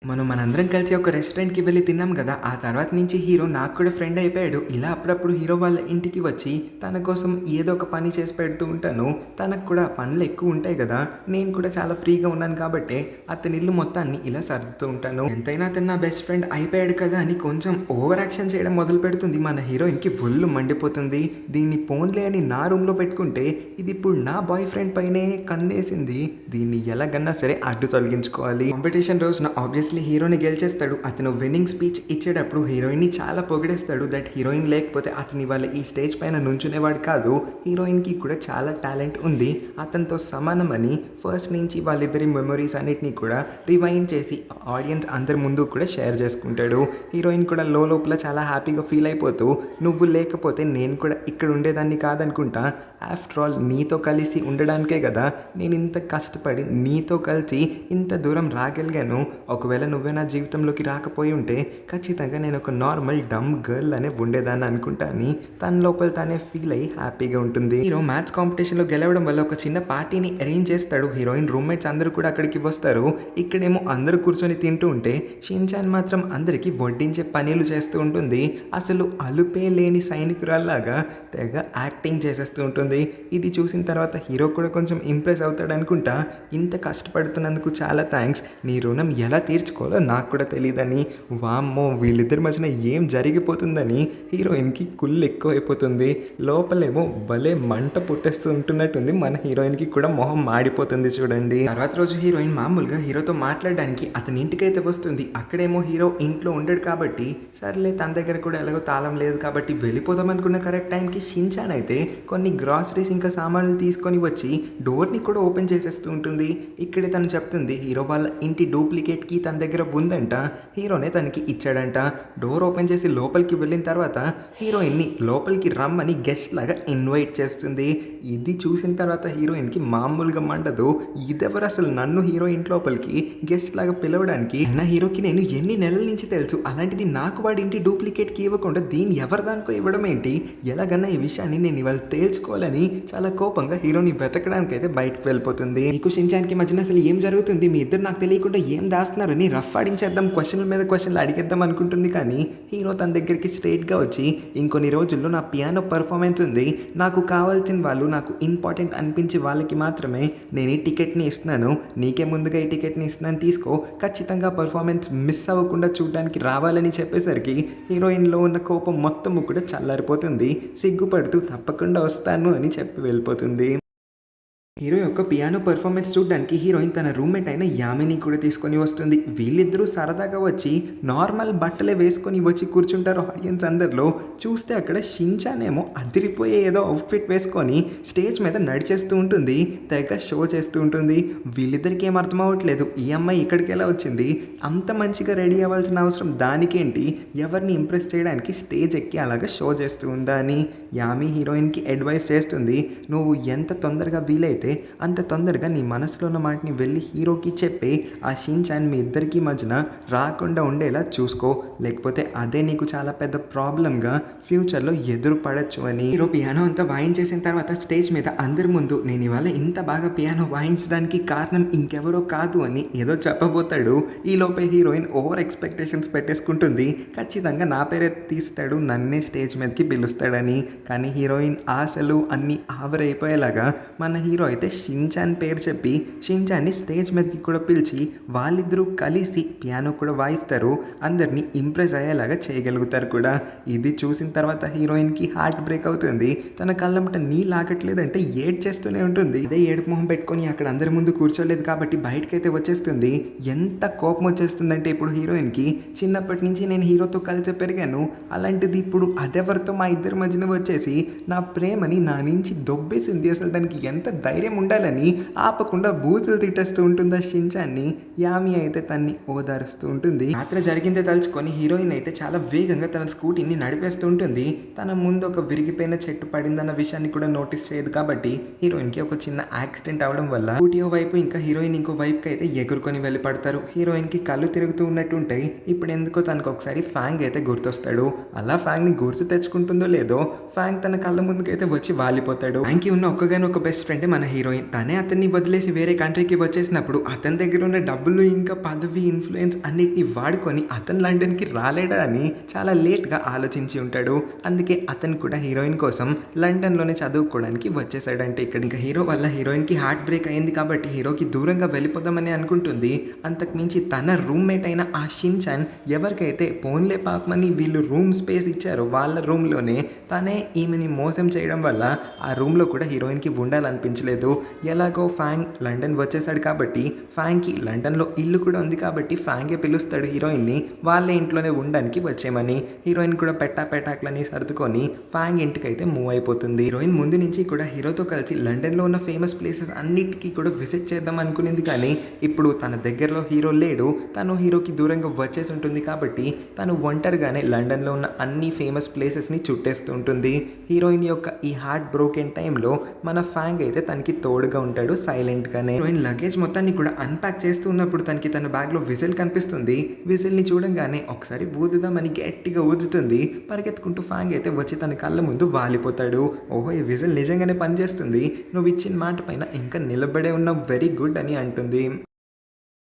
మనందరం కలిసి ఒక రెస్టారెంట్‌కి వెళ్లి తిన్నాం గదా! ఆ తర్వాత నుంచి హీరో నాకు కూడా ఫ్రెండ్ అయిపోయాడు. ఇలా అప్పుడప్పుడు హీరో వాళ్ళ ఇంటికి వచ్చి తన కోసం ఏదో ఒక పని చేసి పెడుతూ ఉంటాను. తనకు కూడా పనులు ఎక్కువ ఉంటాయి గదా! నేను కూడా చాలా ఫ్రీగా ఉన్నాను కాబట్టే అతని ఇల్లు మొత్తాన్ని ఇలా సర్దుతూ ఉంటాను. ఎంతైనా అతను నా బెస్ట్ ఫ్రెండ్ అయిపోయాడు కదా అని కొంచెం ఓవర్ యాక్షన్ చేయడం మొదలుపెడుతుంది. మన హీరోయిన్‌కి ఫుల్లు మండిపోతుంది. దీన్ని పోన్లే అని నా రూమ్‌లో పెట్టుకుంటే ఇది ఇప్పుడు నా బాయ్ ఫ్రెండ్ పైనే కన్నేసింది. దీన్ని ఎలాగన్నా సరే అడ్డు తొలగించుకోవాలి. కాంపిటీషన్ రోజున ఆబ్వియస్లీ హీరోని గెలిచేస్తాడు. అతను విన్నింగ్ స్పీచ్ ఇచ్చేటప్పుడు హీరోయిన్ని చాలా పొగిడేస్తాడు. దట్ హీరోయిన్ లేకపోతే అతని వాళ్ళ ఈ స్టేజ్ పైన నుంచునేవాడు కాదు. హీరోయిన్కి కూడా చాలా టాలెంట్ ఉంది, అతనితో సమానమని ఫస్ట్ నుంచి వాళ్ళిద్దరి మెమరీస్ అన్నిటినీ కూడా రివైండ్ చేసి ఆడియన్స్ అందరి ముందు కూడా షేర్ చేసుకుంటాడు. హీరోయిన్ కూడా లోపల చాలా హ్యాపీగా ఫీల్ అయిపోతూ నువ్వు లేకపోతే నేను కూడా ఇక్కడ ఉండేదాన్ని కాదనుకుంటా. ఆఫ్టర్ ఆల్ నీతో కలిసి ఉండడానికే కదా నేను ఇంత కష్టపడి నీతో కలిసి ఇంత దూరం రాగలిగాను. ఒకవేళ నువ్వే నా జీవితంలోకి రాకపోయి ఉంటే ఖచ్చితంగా నేను ఒక నార్మల్ డమ్ గర్ల్ అనే ఉండేదాన్ని అనుకుంటా అని తన లోపల తానే ఫీల్ అయ్యి హ్యాపీగా ఉంటుంది. హీరో మ్యాథ్స్ కాంపిటీషన్లో గెలవడం వల్ల ఒక చిన్న పార్టీని అరేంజ్ చేస్తాడు. హీరోయిన్ రూమ్మేట్స్ అందరూ కూడా అక్కడికి వస్తారు. ఇక్కడేమో అందరూ కూర్చొని తింటూ ఉంటే షిన్చాన్ మాత్రం అందరికీ వడ్డించే పనులు చేస్తూ ఉంటుంది. అసలు అలుపే లేని సైనికురాల్లాగా తెగ యాక్టింగ్ చేసేస్తూ ఉంటుంది. ఇది చూసిన తర్వాత హీరో కూడా కొంచెం ఇంప్రెస్ అవుతాడు అనుకుంటా. ఇంత కష్టపడుతున్నందుకు చాలా థ్యాంక్స్, నీ రుణం ఎలా తీర్చుకోవాలో నాకు కూడా తెలియదని. వామ్మో వీళ్ళిద్దరి మధ్యన ఏం జరిగిపోతుందని హీరోయిన్కి కుళ్ళు ఎక్కువైపోతుంది. లోపలేమో భలే మంట పుట్టేస్తూ ఉంటున్నట్టుంది. మన హీరోయిన్కి కూడా మొహం మాడిపోతుంది చూడండి. తర్వాత రోజు హీరోయిన్ మామూలుగా హీరోతో మాట్లాడడానికి అతని ఇంటికైతే వస్తుంది. అక్కడేమో హీరో ఇంట్లో ఉండడు కాబట్టి సర్లే తన దగ్గర కూడా ఎలాగో తాళం లేదు కాబట్టి వెళ్ళిపోదాం అనుకున్న కరెక్ట్ టైంకి షిన్చాన్ అయితే కొన్ని గ్రాసరీస్ ఇంకా సామాన్లు తీసుకొని వచ్చి డోర్ని కూడా ఓపెన్ చేసేస్తూ ఉంటుంది. ఇక్కడే తను చెప్తుంది హీరో వాళ్ళ ఇంటి డూప్లికేట్ కీ తన దగ్గర ఉందంట, హీరోనే తనకి ఇచ్చాడంట. డోర్ ఓపెన్ చేసి లోపలికి వెళ్ళిన తర్వాత హీరోయిన్ని లోపలికి రమ్మని గెస్ట్ లాగా ఇన్వైట్ చేస్తుంది. ఇది చూసిన తర్వాత హీరోయిన్కి మామూలుగా మండదు. ఇదెవరు అసలు నన్ను హీరో ఇంటి లోపలికి గెస్ట్ లాగా పిలవడానికి? అయినా హీరోకి నేను ఎన్ని నెలల నుంచి తెలుసు, అలాంటిది నాకు వాడి ఇంటి డూప్లికేట్ కీ ఇవ్వకుండా దీన్ని ఎవరిదానికో ఇవ్వడం ఏంటి? ఎలాగన్నా ఈ విషయాన్ని నేను ఇవాళ తేల్చుకోవాలని చాలా కోపంగా హీరోని వెతకడానికి అయితే బయటకు వెళ్ళిపోతుంది. నీకు షిన్చాన్కి మధ్యన అసలు ఏం జరుగుతుంది, మీ ఇద్దరు నాకు తెలియకుండా ఏం దాస్తున్నారని రఫ్ ఆడించేద్దాం, క్వశ్చన్ల మీద క్వశ్చన్లు అడిగేద్దాం అనుకుంటుంది. కానీ హీరో తన దగ్గరికి స్ట్రైట్గా వచ్చి ఇంకొన్ని రోజుల్లో నా పియానో పర్ఫార్మెన్స్ ఉంది, నాకు కావాల్సిన వాళ్ళు నాకు ఇంపార్టెంట్ అనిపించి వాళ్ళకి మాత్రమే నేను ఈ టికెట్ని ఇస్తున్నాను, నీకే ముందుగా ఈ టికెట్ని ఇస్తున్నాను తీసుకో, ఖచ్చితంగా పర్ఫార్మెన్స్ మిస్ అవ్వకుండా చూడడానికి రావాలని చెప్పేసరికి హీరోయిన్లో ఉన్న కోపం మొత్తము కూడా చల్లారిపోతుంది. సిగ్గుపడుతూ తప్పకుండా వస్తాను అని చెప్పి వెళ్ళిపోతుంది. హీరో యొక్క పియానో పర్ఫార్మెన్స్ చూడడానికి హీరోయిన్ తన రూమ్మేట్ అయిన యామిని కూడా తీసుకొని వస్తుంది. వీళ్ళిద్దరూ సరదాగా వచ్చి నార్మల్ బట్టలే వేసుకొని వచ్చి కూర్చుంటారు ఆడియన్స్ అందరిలో. చూస్తే అక్కడ షిన్చాన్ ఏమో అదిరిపోయే ఏదో అవుట్ఫిట్ వేసుకొని స్టేజ్ మీద నడిచేస్తూ ఉంటుంది, తెగ షో చేస్తూ ఉంటుంది. వీళ్ళిద్దరికి ఏం అర్థం అవ్వట్లేదు, ఈ అమ్మాయి ఇక్కడికి ఎలా వచ్చింది, అంత మంచిగా రెడీ అవ్వాల్సిన అవసరం దానికేంటి, ఎవరిని ఇంప్రెస్ చేయడానికి స్టేజ్ ఎక్కి అలాగా షో చేస్తూ ఉందా అని. యామి హీరోయిన్కి అడ్వైస్ చేస్తుంది, నువ్వు ఎంత తొందరగా వీలైతే అంత తొందరగా నీ మనసులో ఉన్న మాటని వెళ్ళి హీరోకి చెప్పి ఆ షిన్చాన్ మీ ఇద్దరికి మధ్యన రాకుండా ఉండేలా చూసుకో, లేకపోతే అదే నీకు చాలా పెద్ద ప్రాబ్లంగా ఫ్యూచర్లో ఎదురు పడచ్చు అని. హీరో పియానో అంతా వాయించేసిన తర్వాత స్టేజ్ మీద అందరి ముందు నేను ఇవాళ ఇంత బాగా పియానో వాయించడానికి కారణం ఇంకెవరో కాదు అని ఏదో చెప్పబోతాడు. ఈలోపే హీరోయిన్ ఓవర్ ఎక్స్పెక్టేషన్స్ పెట్టేసుకుంటుంది, ఖచ్చితంగా నా పేరే తీస్తాడు, నన్నే స్టేజ్ మీదకి పిలుస్తాడని. కానీ హీరోయిన్ ఆశలు అన్నీ ఆవిరైపోయేలాగా మన హీరో అయితే షిన్చాన్ పేరు చెప్పి షిన్చాన్ని స్టేజ్ మీదకి కూడా పిలిచి వాళ్ళిద్దరూ కలిసి పియానో కూడా వాయిస్తారు, అందరినీ ఇంప్రెస్ అయ్యేలాగా చేయగలుగుతారు కూడా. ఇది చూసిన తర్వాత హీరోయిన్కి హార్ట్ బ్రేక్ అవుతుంది. తన కళ్ళమట నీళ్ళు ఆగట్లేదంటే ఏడ్ చేస్తూనే ఉంటుంది. అదే ఏడుపు మొహం పెట్టుకొని అక్కడ అందరి ముందు కూర్చోలేదు కాబట్టి బయటకైతే వచ్చేస్తుంది. ఎంత కోపం వచ్చేస్తుందంటే ఇప్పుడు హీరోయిన్కి, చిన్నప్పటి నుంచి నేను హీరోతో కలిసి పెరిగాను, అలాంటిది ఇప్పుడు అదెవరితో మా ఇద్దరి మధ్యన వచ్చేసి నా ప్రేమని నా నుంచి దొబ్బేసింది, అసలు దానికి ఎంత ధైర్యం ఉండాలని ఆపకుండా బూతులు తిట్టేస్తూ ఉంటుందా షిన్చాన్ని. యామి అయితే తన్ని ఓదారుస్తూ ఉంటుంది. రాత్రి జరిగిందే తలుచుకొని హీరోయిన్ అయితే చాలా వేగంగా తన స్కూటీని నడిపేస్తూ ఉంటుంది. తన ముందు ఒక విరిగిపోయిన చెట్టు పడిందన్న విషయాన్ని కూడా నోటీస్ చేయదు కాబట్టి హీరోయిన్కి ఒక చిన్న యాక్సిడెంట్ అవడం వల్ల స్కూటీ ఓ వైపు ఇంకా హీరోయిన్ ఇంకో వైపుకి అయితే ఎగురుకొని వెళ్ళి పడతారు. హీరోయిన్కి కళ్ళు తిరుగుతూ ఉన్నట్టుంటాయి. ఇప్పుడు ఎందుకో తనకు ఒకసారి ఫ్యాంగ్ అయితే గుర్తొస్తాడు. అలా ఫ్యాంగ్ని గుర్తు తెచ్చుకుంటుందో లేదో ఫ్యాంగ్ తన కళ్ళ ముందుకైతే వచ్చి వాలిపోతాడు. ఫ్యాంగ్కి ఉన్న ఒక్కగానో ఒక బెస్ట్ ఫ్రెండ్ మన హీరోయిన్ తనే అతన్ని వదిలేసి వేరే కంట్రీకి వచ్చేసినప్పుడు అతని దగ్గర ఉన్న డబ్బులు ఇంకా పదవి ఇన్ఫ్లుయెన్స్ అన్నిటిని వాడుకొని అతను లండన్కి రాలేడా అని చాలా లేట్గా ఆలోచించి ఉంటాడు. అందుకే అతను కూడా హీరోయిన్ కోసం లండన్లోనే చదువుకోవడానికి వచ్చేసాడంటే ఇక్కడ ఇంకా హీరో వల్ల హీరోయిన్కి హార్ట్ బ్రేక్ అయింది కాబట్టి హీరోకి దూరంగా వెళ్ళిపోదామని అనుకుంటుంది. అంతకుమించి తన రూమ్మేట్ అయిన ఆ షిన్చాన్ ఎవరికైతే పోన్లే పాపమని వీళ్ళు రూమ్ స్పేస్ ఇచ్చారో వాళ్ళ రూమ్లోనే తనే ఈమెని మోసం చేయడం వల్ల ఆ రూమ్లో కూడా హీరోయిన్కి ఉండాలనిపించలేదు. ఎలాగో ఫ్యాంగ్ లండన్ వచ్చేసాడు కాబట్టి ఫ్యాంగ్కి లండన్లో ఇల్లు కూడా ఉంది కాబట్టి ఫ్యాంగే పిలుస్తాడు హీరోయిన్ని వాళ్ళ ఇంట్లోనే ఉండడానికి వచ్చేమని. హీరోయిన్ కూడా పెటాకులని సర్దుకొని ఫ్యాంగ్ ఇంటికైతే మూవ్ అయిపోతుంది. హీరోయిన్ ముందు నుంచి కూడా హీరోతో కలిసి లండన్లో ఉన్న ఫేమస్ ప్లేసెస్ అన్నిటికీ కూడా విజిట్ చేద్దాం అనుకునేది కానీ ఇప్పుడు తన దగ్గరలో హీరో లేడు, తను హీరోకి దూరంగా వచ్చేసి ఉంటుంది కాబట్టి తను ఒంటరిగానే లండన్లో ఉన్న అన్ని ఫేమస్ ప్లేసెస్ని చుట్టేస్తూ ఉంటుంది. హీరోయిన్ యొక్క ఈ హార్ట్ బ్రోకెన్ టైంలో మన ఫ్యాంగ్ అయితే తనకి తోడుగా ఉంటాడు సైలెంట్గానే. హీరోయిన్ లగేజ్ మొత్తాన్ని కూడా అన్ప్యాక్ చేస్తూ ఉన్నప్పుడు తనకి తన బ్యాగ్లో విజిల్ కనిపిస్తుంది. విజిల్ని చూడంగానే ఒకసారి ఊదుదామని గట్టిగా ఊదుతుంది. పరిగెత్తుకుంటూ ఫ్యాంగ్ అయితే వచ్చి తన కళ్ళ ముందు వాలిపోతాడు. ఓహో, ఈ విజిల్ నిజంగానే పనిచేస్తుంది, నువ్వు ఇచ్చిన మాట పైన ఇంకా నిలబడే ఉన్నావు, వెరీ గుడ్ అని అంటుంది.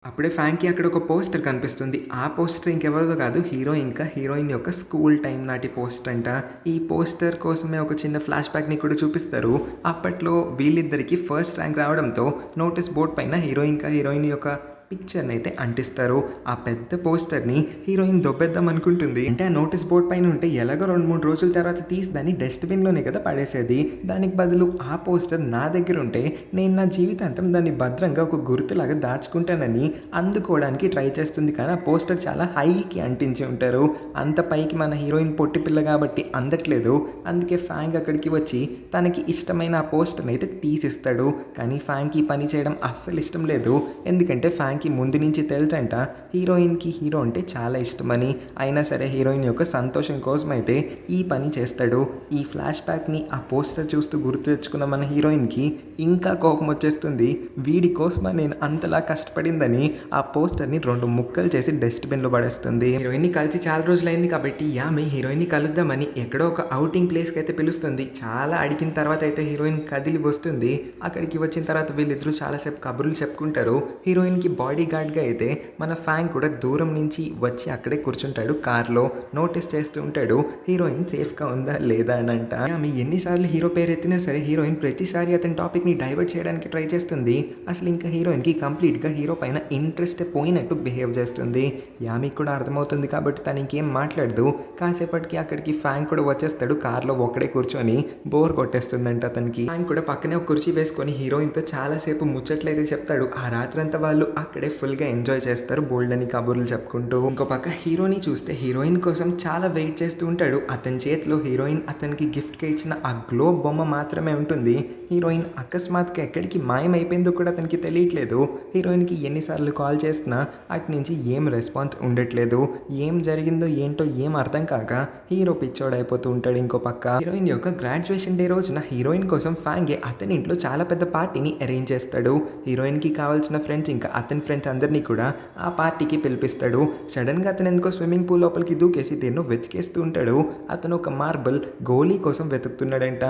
అప్పుడే ఫ్యాంక్కి అక్కడ ఒక పోస్టర్ కనిపిస్తుంది. ఆ పోస్టర్ ఇంకెవరిదో కాదు, హీరో ఇంకా హీరోయిన్ యొక్క స్కూల్ టైం నాటి పోస్టర్ అంట. ఈ పోస్టర్ కోసమే ఒక చిన్న ఫ్లాష్ బ్యాక్ని కూడా చూపిస్తారు. అప్పట్లో వీళ్ళిద్దరికి ఫస్ట్ ర్యాంక్ రావడంతో నోటీస్ బోర్డ్ పైన హీరో ఇంకా హీరోయిన్ యొక్క పిక్చర్ని అయితే అంటిస్తారు. ఆ పెద్ద పోస్టర్ని హీరోయిన్ దొబ్బేద్దాం అనుకుంటుంది. అంటే ఆ నోటీస్ బోర్డ్ పైన ఉంటే ఎలాగో 2-3 రోజుల తర్వాత తీసి దాన్ని డస్ట్బిన్లోనే కదా పడేసేది. దానికి బదులు ఆ పోస్టర్ నా దగ్గర ఉంటే నేను నా జీవితాంతం దాన్ని భద్రంగా ఒక గుర్తులాగా దాచుకుంటానని అందుకోవడానికి ట్రై చేస్తుంది. కానీ ఆ పోస్టర్ చాలా హైకి అంటించి ఉంటారు. అంత పైకి మన హీరోయిన్ పొట్టి పిల్ల కాబట్టి అందట్లేదు. అందుకే ఫ్యాంగ్ అక్కడికి వచ్చి తనకి ఇష్టమైన ఆ పోస్టర్ని అయితే తీసిస్తాడు. కానీ ఫ్యాంగ్కి పని చేయడం అస్సలు ఇష్టం లేదు. ఎందుకంటే ఫ్యాంగ్కి ముందు నుంచి తెలుసంట హీరోయిన్కి హీరో అంటే చాలా ఇష్టమని. అయినా సరే హీరోయిన్ యొక్క సంతోషం కోసం అయితే ఈ పని చేస్తాడు. ఈ ఫ్లాష్ బ్యాక్ని ఆ పోస్టర్ చూస్తూ గుర్తు తెచ్చుకున్న మన హీరోయిన్కి ఇంకా కోపం వచ్చేస్తుంది. వీడి కోసమా నేను అంతలా కష్టపడిందని ఆ పోస్టర్ని 2 ముక్కలు చేసి డస్ట్బిన్లో పడేస్తుంది. హీరోయిన్ని కలిసి చాలా రోజులైంది కాబట్టి యామి హీరోయిన్ని కలుద్దామని ఎక్కడో ఒక అవుటింగ్ ప్లేస్కి అయితే పిలుస్తుంది. చాలా అడిగిన తర్వాత అయితే హీరోయిన్ కదిలి వస్తుంది. అక్కడికి వచ్చిన తర్వాత వీళ్ళిద్దరూ చాలాసేపు కబుర్లు చెప్పుకుంటారు. హీరోయిన్కి బాడీ గార్డ్గా అయితే మన ఫ్యాంగ్ కూడా దూరం నుంచి వచ్చి అక్కడే కూర్చుంటాడు కార్లో. నోటీస్ చేస్తూ ఉంటాడు హీరోయిన్ సేఫ్గా ఉందా లేదా అని అంట. ఆమె ఎన్నిసార్లు హీరో పేరు ఎత్తినా సరే హీరోయిన్ ప్రతిసారి అతని టాపిక్ని డైవర్ట్ చేయడానికి ట్రై చేస్తుంది. అసలు ఇంకా హీరోయిన్కి కంప్లీట్గా హీరో పైన ఇంట్రెస్ట్ పోయినట్టు బిహేవ్ చేస్తుంది. యామికి కూడా అర్థమవుతుంది కాబట్టి తను ఇంకేం మాట్లాడదు. కాసేపటికి అక్కడికి ఫ్యాంగ్ కూడా వచ్చేస్తాడు. కార్లో ఒక్కడే కూర్చొని బోర్ కొట్టేస్తుందంట అతనికి. ఫ్యాంగ్ కూడా పక్కనే ఒక కుర్చీ వేసుకొని హీరోయిన్తో చాలాసేపు ముచ్చట్లయితే చెప్తాడు. ఆ రాత్రంతా వాళ్ళు అక్కడే ఫుల్గా ఎంజాయ్ చేస్తారు, బోల్డ్ అని కబుర్లు చెప్పుకుంటూ. ఇంకో పక్క హీరోని చూస్తే హీరోయిన్ కోసం చాలా వెయిట్ చేస్తూ ఉంటాడు. అతని చేతిలో హీరోయిన్ అతనికి గిఫ్ట్గా ఇచ్చిన ఆ గ్లోబ్ బొమ్మ మాత్రమే ఉంటుంది. హీరోయిన్ అకస్మాత్గా ఎక్కడికి మాయమైపోయిందో కూడా అతనికి తెలియట్లేదు. హీరోయిన్కి ఎన్నిసార్లు కాల్ చేసినా అటు నుంచి ఏం రెస్పాన్స్ ఉండట్లేదు. ఏం జరిగిందో ఏంటో ఏం అర్థం కాక హీరో పిచ్చోడైపోతూ ఉంటాడు. ఇంకో పక్క హీరోయిన్ యొక్క గ్రాడ్యుయేషన్ డే రోజున హీరోయిన్ కోసం ఫ్యాంగే అతని ఇంట్లో చాలా పెద్ద పార్టీని అరేంజ్ చేస్తాడు. హీరోయిన్కి కావాల్సిన ఫ్రెండ్స్ ఇంకా అతని ఫ్రెండ్స్ అందరినీ కూడా ఆ పార్టీకి పిలిపిస్తాడు. సడన్గా అతను ఎందుకో స్విమ్మింగ్ పూల్ లోపలికి దూకేసి దేన్నో వెతికేస్తూ ఉంటాడు. అతను ఒక మార్బల్ గోలీ కోసం వెతుకుతున్నాడంట.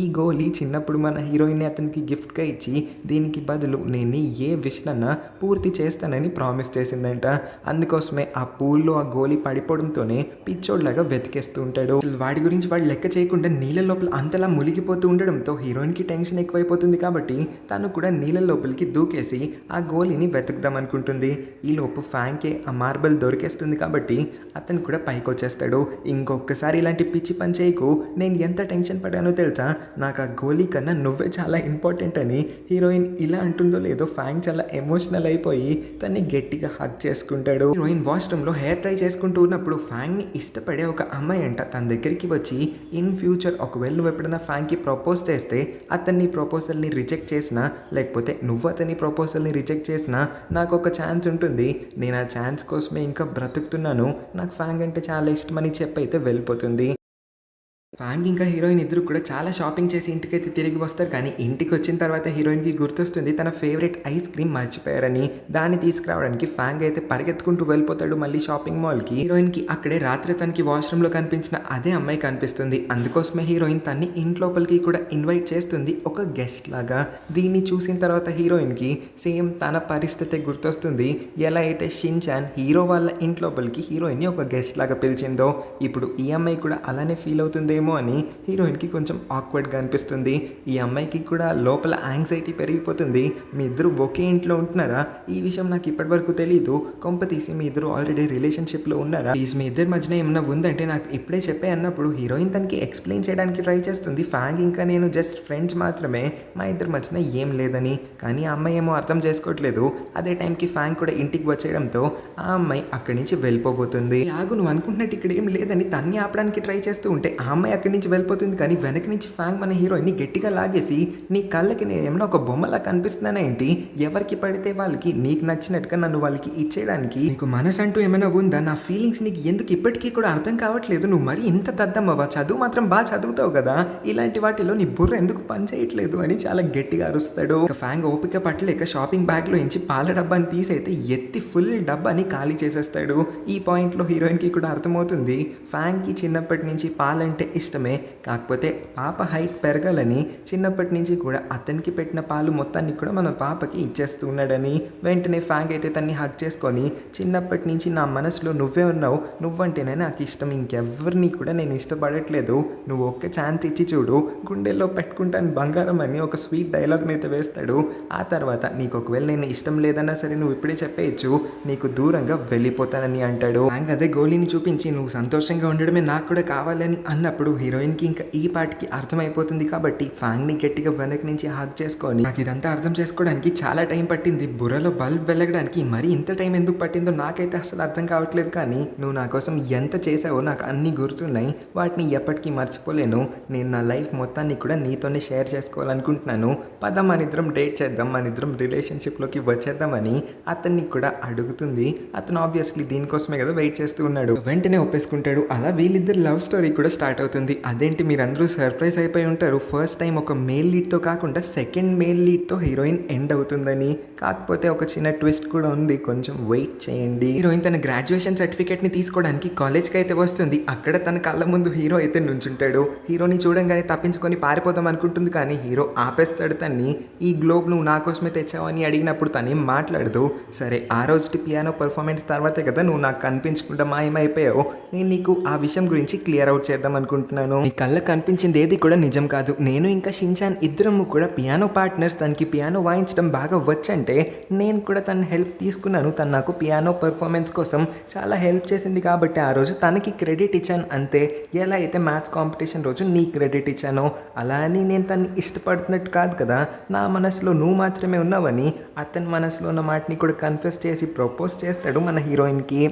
ఈ గోలీ చిన్నప్పుడు మన హీరోయిన్ అతనికి గిఫ్ట్గా ఇచ్చి దీనికి బదులు నేను ఏ విషయాన్న పూర్తి చేస్తానని ప్రామిస్ చేసిందంట. అందుకోసమే ఆ పూల్లో ఆ గోలీ పడిపోవడంతోనే పిచ్చోడ్లాగా వెతికేస్తూ ఉంటాడు. వాడి గురించి వాడు లెక్క చేయకుండా నీళ్ళ లోపల అంతలా మునిగిపోతూ ఉండడంతో హీరోయిన్కి టెన్షన్ ఎక్కువైపోతుంది కాబట్టి తను కూడా నీళ్ళ లోపలికి దూకేసి ఆ గోలీని వెతుకుదాం అనుకుంటుంది. ఈలోపు ఫ్యాంకే ఆ మార్బల్ దొరికేస్తుంది కాబట్టి అతను కూడా పైకి వచ్చేస్తాడు. ఇంకొకసారి ఇలాంటి పిచ్చి పని చేయకు, నేను ఎంత టెన్షన్ పడానో తెలుసా, నాకు ఆ గోలీ కన్నా నువ్వే చాలా ఇంపార్టెంట్ అని హీరోయిన్ ఇలా అంటుందో లేదో ఫ్యాంగ్ చాలా ఎమోషనల్ అయిపోయి తన్ని గట్టిగా హగ్ చేసుకుంటాడు. హీరోయిన్ వాష్రూమ్లో హెయిర్ ట్రై చేసుకుంటూ ఉన్నప్పుడు ఫ్యాంగ్ని ఇష్టపడే ఒక అమ్మాయి అంట తన దగ్గరికి వచ్చి ఇన్ ఫ్యూచర్ ఒకవేళ నువ్వు ఎప్పుడైనా ఫ్యాంగ్కి ప్రపోజ్ చేస్తే అతన్ని ప్రపోజల్ని రిజెక్ట్ చేసినా లేకపోతే నువ్వు అతని ప్రపోజల్ని రిజెక్ట్ చేసినా నాకు ఒక ఛాన్స్ ఉంటుంది, నేను ఆ ఛాన్స్ కోసమే ఇంకా బ్రతుకుతున్నాను, నాకు ఫ్యాంగ్ అంటే చాలా ఇష్టమని చెప్పి అయితే వెళ్ళిపోతుంది. ఫాంగ్ ఇంకా హీరోయిన్ ఇద్దరు కూడా చాలా షాపింగ్ చేసి ఇంటికైతే తిరిగి వస్తారు. కానీ ఇంటికి వచ్చిన తర్వాత హీరోయిన్కి గుర్తొస్తుంది తన ఫేవరెట్ ఐస్ క్రీమ్ మర్చిపోయారని. దాన్ని తీసుకురావడానికి ఫాంగ్ అయితే పరిగెత్తుకుంటూ వెళ్ళిపోతాడు మళ్ళీ షాపింగ్ మాల్కి. హీరోయిన్కి అక్కడే రాత్రి తనకి వాష్రూమ్లో కనిపించిన అదే అమ్మాయి కనిపిస్తుంది. అందుకోసమే హీరోయిన్ తన్ని ఇంట్లోపలికి కూడా ఇన్వైట్ చేస్తుంది ఒక గెస్ట్ లాగా. దీన్ని చూసిన తర్వాత హీరోయిన్కి సేమ్ తన పరిస్థితి గుర్తొస్తుంది. ఎలా అయితే షిన్చాన్ హీరో వాళ్ళ ఇంట్లోపలికి హీరోయిన్ని ఒక గెస్ట్ లాగా పిలిచిందో ఇప్పుడు ఈ అమ్మాయి కూడా అలానే ఫీల్ అవుతుందేమో అని హీరోయిన్కి కొంచెం ఆక్వర్డ్గా అనిపిస్తుంది. ఈ అమ్మాయికి కూడా లోపల యాంగ్జైటీ పెరిగిపోతుంది. మీ ఇద్దరు ఒకే ఇంట్లో ఉంటున్నారా? ఈ విషయం నాకు ఇప్పటి వరకు తెలియదు. కొంప తీసి మీ ఇద్దరు ఆల్రెడీ రిలేషన్షిప్లో ఉన్నారా? ప్లీజ్ మీ ఇద్దరి మధ్యన ఏమన్నా ఉందంటే నాకు ఇప్పుడే చెప్పే అన్నప్పుడు హీరోయిన్ తనకి ఎక్స్ప్లెయిన్ చేయడానికి ట్రై చేస్తుంది. ఫాంగ్ ఇంకా నేను జస్ట్ ఫ్రెండ్స్ మాత్రమే, మా ఇద్దరి మధ్యన ఏం లేదని. కానీ ఆ అమ్మాయి ఏమో అర్థం చేసుకోవట్లేదు. అదే టైంకి ఫాంగ్ కూడా ఇంటికి వచ్చేయడంతో ఆ అమ్మాయి అక్కడి నుంచి వెళ్ళిపోబోతుంది. ఆగు, నువ్వు అనుకుంటున్నట్టు ఇక్కడ ఏం లేదని తన్ని ఆపడానికి ట్రై చేస్తూ ఉంటే ఆ అమ్మాయి అక్కడి నుంచి వెళ్ళిపోతుంది. కానీ వెనక నుంచి ఫాంగ్ మన హీరోయిన్ని గట్టిగా లాగేసి, నీ కళ్ళకి నేను ఏమన్నా ఒక బొమ్మలా కనిపిస్తున్నానా ఏంటి? ఎవరికి పడితే వాళ్ళకి నీకు నచ్చినట్టుగా నన్ను వాళ్ళకి ఇచ్చేయడానికి నీకు మనసు అంటూ ఏమైనా ఉందా? నా ఫీలింగ్స్ నీకు ఎందుకు ఇప్పటికీ కూడా అర్థం కావట్లేదు? నువ్వు మరి ఇంత దద్దమ్మవా? చదువు మాత్రం బాగా చదువుతావు కదా, ఇలాంటి వాటిలో నీ బుర్ర ఎందుకు పని చేయట్లేదు అని చాలా గట్టిగా అరుస్తాడు. ఫాంగ్ ఓపిక పట్టలేక షాపింగ్ బ్యాగ్లో నుంచి పాల డబ్బాని తీసైతే ఎత్తి ఫుల్ డబ్బాని ఖాళీ చేసేస్తాడు. ఈ పాయింట్లో హీరోయిన్కి కూడా అర్థమవుతుంది ఫాంగ్కి చిన్నప్పటి నుంచి పాలంటే ఇష్టమే. కాకపోతే పాప హైట్ పెరగాలని చిన్నప్పటి నుంచి కూడా అతనికి పెట్టిన పాలు మొత్తాన్ని కూడా మన పాపకి ఇచ్చేస్తూ ఉన్నాడని. వెంటనే ఫాంగ్ అయితే తన్ని హగ్ చేసుకొని, చిన్నప్పటి నుంచి నా మనసులో నువ్వే ఉన్నావు, నువ్వంటేనే నాకు ఇష్టం, ఇంకెవ్వరిని కూడా నేను ఇష్టపడట్లేదు, నువ్వు ఒక్క ఛాన్స్ ఇచ్చి చూడు, గుండెల్లో పెట్టుకుంటాను బంగారం అని ఒక స్వీట్ డైలాగ్ని అయితే వేస్తాడు. ఆ తర్వాత నీకు ఒకవేళ నేను ఇష్టం లేదన్నా సరే నువ్వు ఇప్పుడే చెప్పేయచ్చు, నీకు దూరంగా వెళ్ళిపోతానని అంటాడు. ఫాంగ్ అదే గోలీని చూపించి నువ్వు సంతోషంగా ఉండడమే నాకు కూడా కావాలని అన్నప్పుడు హీరోయిన్కి ఇంకా ఈ పాటికి అర్థమైపోతుంది. కాబట్టి ఫాంగ్ని గట్టిగా వెనక నుంచి హగ్ చేసుకొని, నాకు ఇదంతా అర్థం చేసుకోవడానికి చాలా టైం పట్టింది, బుర్రలో బల్బ్ వెలగడానికి మరి ఇంత టైం ఎందుకు పట్టిందో నాకైతే అసలు అర్థం కావట్లేదు. కానీ నువ్వు నా కోసం ఎంత చేసావో నాకు అన్నీ గుర్తున్నాయి, వాటిని ఎప్పటికీ మర్చిపోలేను. నేను నా లైఫ్ మొత్తాన్ని కూడా నీతోనే షేర్ చేసుకోవాలనుకుంటున్నాను. పద మనిద్దరం డేట్ చేద్దాం, మనిద్దరం రిలేషన్షిప్లోకి వచ్చేద్దామని అతన్ని కూడా అడుగుతుంది. అతను ఆబ్వియస్లీ దీనికోసమే కదా వెయిట్ చేస్తూ ఉన్నాడు. వెంటనే ఒప్పేసుకుంటాడు. అలా వీళ్ళిద్దరు లవ్ స్టోరీ కూడా స్టార్ట్ అవుతుంది. అదేంటి మీరందరూ సర్ప్రైజ్ అయిపోయి ఉంటారు, ఫస్ట్ టైం ఒక మేల్ లీడ్తో కాకుండా సెకండ్ మేల్ లీడ్తో హీరోయిన్ ఎండ్ అవుతుందని. కాకపోతే ఒక చిన్న ట్విస్ట్ కూడా ఉంది, కొంచెం వెయిట్ చేయండి. హీరోయిన్ తన గ్రాడ్యుయేషన్ సర్టిఫికేట్ని తీసుకోవడానికి కాలేజ్కి అయితే వస్తుంది. అక్కడ తన కళ్ళ ముందు హీరో అయితే నుంచుంటాడు. హీరోని చూడంగానే తప్పించుకొని పారిపోదాం అనుకుంటుంది. కానీ హీరో ఆపేస్తాడు తన్ని. ఈ గ్లోబ్ నువ్వు నా కోసమే తెచ్చావని అడిగినప్పుడు తనేం మాట్లాడదు. సరే, ఆ రోజు పియానో పర్ఫార్మెన్స్ తర్వాతే కదా నువ్వు నాకు కనిపించకుండా మాయమైపోయావు, నేను నీకు ఆ విషయం గురించి క్లియర్ అవుట్ చేద్దాం అనుకుంటున్నాను. నీ కళ్ళకు కనిపించింది ఏది కూడా నిజం కాదు. నేను ఇంకా షిన్చాన్ ఇద్దరము కూడా పియానో పార్ట్నర్స్. తనకి పియానో వాయించడం బాగా వచ్చంటే నేను కూడా తన హెల్ప్ తీసుకున్నాను. తను నాకు పియానో పర్ఫార్మెన్స్ కోసం చాలా హెల్ప్ చేసింది కాబట్టి ఆ రోజు తనకి క్రెడిట్ ఇచ్చాను అంతే. ఎలా అయితే మ్యాథ్స్ కాంపిటీషన్ రోజు నీ క్రెడిట్ ఇచ్చానో అలా అని నేను తన్ని ఇష్టపడుతున్నట్టు కాదు కదా. నా మనసులో నువ్వు మాత్రమే ఉన్నావని అతని మనసులో ఉన్న మాటని కూడా కన్ఫెస్ చేసి ప్రపోజ్ చేస్తాడు మన హీరోయిన్కి.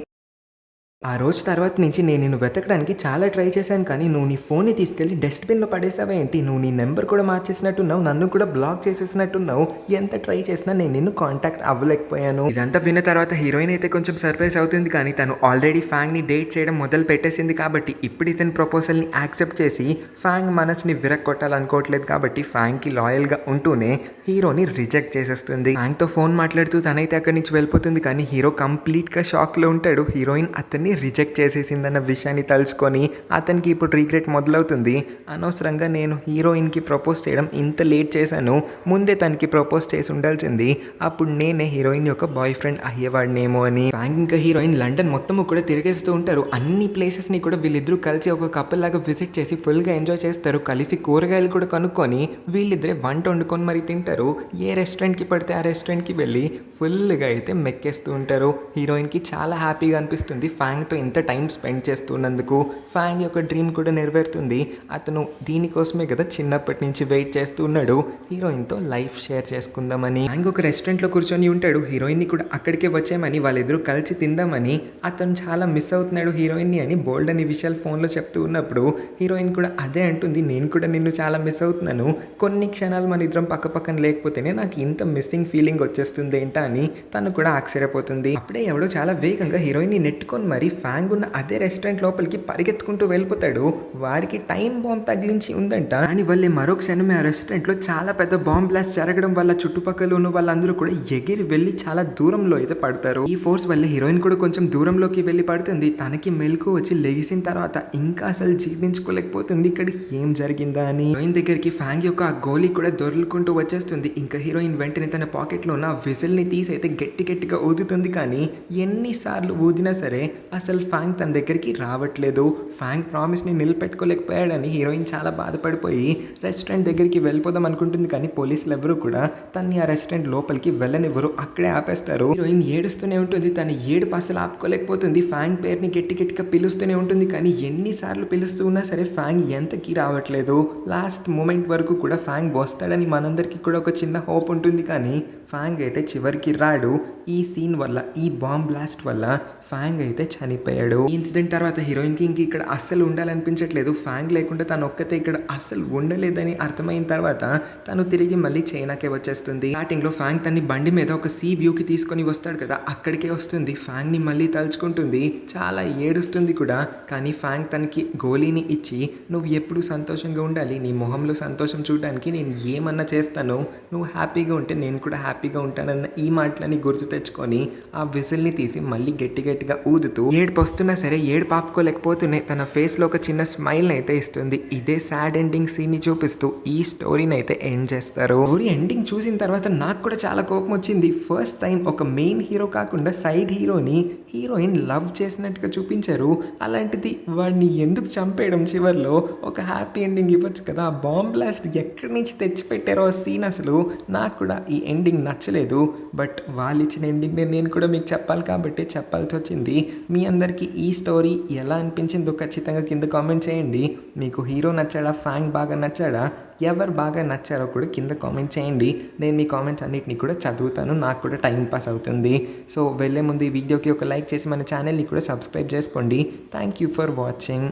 ఆ రోజు తర్వాత నుంచి నేను నిన్ను వెతకడానికి చాలా ట్రై చేశాను. కానీ నువ్వు నీ ఫోన్ని తీసుకెళ్ళి డస్ట్బిన్లో పడేసావా ఏంటి? నువ్వు నీ నెంబర్ కూడా మార్చేసినట్టున్నావు, నన్ను కూడా బ్లాక్ చేసేసినట్టున్నావు. ఎంత ట్రై చేసినా నేను నిన్ను కాంటాక్ట్ అవ్వలేకపోయాను. ఇదంతా విన్న తర్వాత హీరోయిన్ అయితే కొంచెం సర్ప్రైజ్ అవుతుంది. కానీ తను ఆల్రెడీ ఫాంగ్ని డేట్ చేయడం మొదలు పెట్టేసింది కాబట్టి ఇప్పుడు ఇతని ప్రపోజల్ని యాక్సెప్ట్ చేసి ఫాంగ్ మనసుని విరక్కొట్టాలనుకోవట్లేదు. కాబట్టి ఫాంగ్కి లాయల్గా ఉంటూనే హీరోని రిజెక్ట్ చేసేస్తుంది. ఫాంగ్తో ఫోన్ మాట్లాడుతూ తనైతే అక్కడి నుంచి వెళ్ళిపోతుంది. కానీ హీరో కంప్లీట్గా షాక్లో ఉంటాడు. హీరోయిన్ అతన్ని రిజెక్ట్ చేసేసిందన్న విషయాన్ని తలుచుకొని అతనికి ఇప్పుడు రీగ్రెట్ మొదలవుతుంది. అనవసరంగా నేను హీరోయిన్కి ప్రపోజ్ చేయడం ఇంత లేట్ చేశాను, ముందే తనకి ప్రపోజ్ చేసి ఉండాల్సింది, అప్పుడు నేనే హీరోయిన్ యొక్క బాయ్ ఫ్రెండ్ అయ్యేవాడినేమో అని. ఫాంగ్ ఇంకా హీరోయిన్ లండన్ మొత్తము కూడా తిరిగేస్తూ ఉంటారు. అన్ని ప్లేసెస్ని కూడా వీళ్ళిద్దరూ కలిసి ఒక కపుల్ లాగా విజిట్ చేసి ఫుల్గా ఎంజాయ్ చేస్తారు. కలిసి కూరగాయలు కూడా కనుక్కొని వీళ్ళిద్దరే వంట వండుకొని మరి తింటారు. ఏ రెస్టారెంట్కి పడితే ఆ రెస్టారెంట్కి వెళ్ళి ఫుల్గా అయితే మెక్కేస్తూ ఉంటారు. హీరోయిన్కి చాలా హ్యాపీగా అనిపిస్తుంది ఫాంగ్తో ఇంత టైం స్పెండ్ చేస్తున్నందుకు. ఫాంగ్ యొక్క డ్రీమ్ కూడా నెరవేరుతుంది. అతను దీనికోసమే కదా చిన్నప్పటి నుంచి వెయిట్ చేస్తూ ఉన్నాడు, హీరోయిన్తో లైఫ్ షేర్ చేసుకుందామని. ఫాంగ్ ఒక రెస్టారెంట్లో కూర్చొని ఉంటాడు. హీరోయిన్ని కూడా అక్కడికే వచ్చామని వాళ్ళిద్దరూ కలిసి తిందామని. అతను చాలా మిస్ అవుతున్నాడు హీరోయిన్ని అని బోల్డ్ అని విషయాలు ఫోన్లో చెప్తూ ఉన్నప్పుడు హీరోయిన్ కూడా అదే అంటుంది, నేను కూడా నిన్ను చాలా మిస్ అవుతున్నాను, కొన్ని క్షణాలు మన ఇద్దరం పక్క పక్కన లేకపోతేనే నాకు ఇంత మిస్సింగ్ ఫీలింగ్ వచ్చేస్తుంది ఏంటా అని తను కూడా ఆశ్చర్యపోతుంది. అప్పుడే ఎవడో చాలా వేగంగా హీరోయిన్ని నెట్టుకొని మరి మరి ఫ్యాంగ్ ఉన్న అదే రెస్టారెంట్ లోపలికి పరిగెత్తుకుంటూ వెళ్ళిపోతాడు. వాడికి టైం బాంబ్ తగిలించి ఉందంట. దానివల్లే మరో క్షణమే ఆ రెస్టారెంట్లో చాలా పెద్ద బాంబ్ బ్లాస్ట్ జరగడం వల్ల చుట్టుపక్కల ఉన్న వాళ్ళందరూ కూడా ఎగిరి వెళ్ళి చాలా దూరంలో అయితే పడతారు. ఈ ఫోర్స్ వల్ల హీరోయిన్ కూడా కొంచెం దూరంలోకి వెళ్ళి పడుతుంది. తనకి మెలకు వచ్చి లెగిసిన తర్వాత ఇంకా అసలు జీర్ణించుకోలేకపోతుంది ఇక్కడ ఏం జరిగిందా అని. హీరోయిన్ దగ్గరికి ఫ్యాంగ్ యొక్క ఆ గోలీ కూడా దొరుకుంటూ వచ్చేస్తుంది. ఇంకా హీరోయిన్ వెంటనే తన పాకెట్లో ఉన్న విజిల్ ని తీసి అయితే గట్టిగా ఊదుతుంది. కానీ ఎన్నిసార్లు ఊదినా సరే అసలు ఫ్యాంగ్ తన దగ్గరికి రావట్లేదు. ఫ్యాంగ్ ప్రామిస్ ని నిలబెట్టుకోలేకపోయాడని హీరోయిన్ చాలా బాధపడిపోయి రెస్టారెంట్ దగ్గరికి వెళ్ళిపోదాం అనుకుంటుంది. కానీ పోలీసులు ఎవరు కూడా తన్ని ఆ రెస్టారెంట్ లోపలికి వెళ్ళనివ్వరు, అక్కడే ఆపేస్తారు. హీరోయిన్ ఏడుస్తూనే ఉంటుంది. తన ఏడుపు అసలు ఆపుకోలేకపోతుంది. ఫ్యాంగ్ పేరుని గట్టిగా పిలుస్తూనే ఉంటుంది. కానీ ఎన్నిసార్లు పిలుస్తూ ఉన్నా సరే ఫ్యాంగ్ ఎంతకి రావట్లేదు. లాస్ట్ మూమెంట్ వరకు కూడా ఫ్యాంగ్ వస్తాడని మనందరికీ కూడా ఒక చిన్న హోప్ ఉంటుంది. కానీ ఫ్యాంగ్ అయితే చివరికి రాడు. ఈ సీన్ వల్ల, ఈ బాంబ్ బ్లాస్ట్ వల్ల ఫ్యాంగ్ అయితే చనిపోయాడు. ఈ ఇన్సిడెంట్ తర్వాత హీరోయిన్కి ఇంక ఇక్కడ అస్సలు ఉండాలనిపించట్లేదు. ఫ్యాంగ్ లేకుండా తను ఒక్కతే ఇక్కడ అస్సలు ఉండలేదని అర్థమైన తర్వాత తను తిరిగి మళ్ళీ చైనాకే వచ్చేస్తుంది. స్టార్టింగ్ లో ఫ్యాంగ్ తన్ని బండి మీద ఒక సీ వ్యూకి తీసుకొని వస్తాడు కదా, అక్కడికే వస్తుంది. ఫ్యాంగ్ ని మళ్ళీ తలుచుకుంటుంది, చాలా ఏడుస్తుంది కూడా. కానీ ఫ్యాంగ్ తనకి గోలీని ఇచ్చి, నువ్వు ఎప్పుడు సంతోషంగా ఉండాలి, నీ మొహంలో సంతోషం చూడడానికి నేను ఏమన్నా చేస్తాను, నువ్వు హ్యాపీగా ఉంటే నేను కూడా హ్యాపీగా ఉంటానన్న ఈ మాటలని గుర్తు తెచ్చుకొని ఆ విజిల్ని తీసి మళ్ళీ గట్టిగా ఊదుతూ ఏడుపు వస్తున్నా సరే ఏడుపు ఆపుకోలేకపోతూనే తన ఫేస్ లో ఒక చిన్న స్మైల్ అయితే ఇస్తుంది. ఇదే సాడ్ ఎండింగ్ సీన్ ని చూపిస్తూ ఈ స్టోరీని అయితే ఎండ్ చేస్తారు. స్టోరీ ఎండింగ్ చూసిన తర్వాత నాకు కూడా చాలా కోపం వచ్చింది. ఫస్ట్ టైం ఒక మెయిన్ హీరో కాకుండా సైడ్ హీరోని హీరోయిన్ లవ్ చేసినట్టుగా చూపించారు. అలాంటిది వాడిని ఎందుకు చంపేయడం? చివర్లో ఒక హ్యాపీ ఎండింగ్ ఇవ్వచ్చు కదా. బాంబ్ బ్లాస్ట్ ఎక్కడి నుంచి తెచ్చి పెట్టారో ఆ సీన్, అసలు నాకు కూడా ఈ ఎండింగ్ నచ్చలేదు. బట్ వాళ్ళు ఇచ్చిన ఎండింగ్ నేను కూడా మీకు చెప్పాలి కాబట్టి చెప్పాల్సి వచ్చింది. మీ అందరికీ ఈ స్టోరీ ఎలా అనిపించిందో ఖచ్చితంగా కింద కామెంట్ చేయండి. మీకు హీరో నచ్చాడా, ఫ్యాంగ్ బాగా నచ్చాడా, ఎవరు బాగా నచ్చారో కూడా కింద కామెంట్ చేయండి. నేను మీ కామెంట్స్ అన్నిటిని కూడా చదువుతాను, నాకు కూడా టైం పాస్ అవుతుంది. సో వెళ్ళే ముందు ఈ వీడియోకి ఒక లైక్ చేసి మన ఛానల్ని కూడా సబ్స్క్రైబ్ చేసుకోండి. Thank you for watching.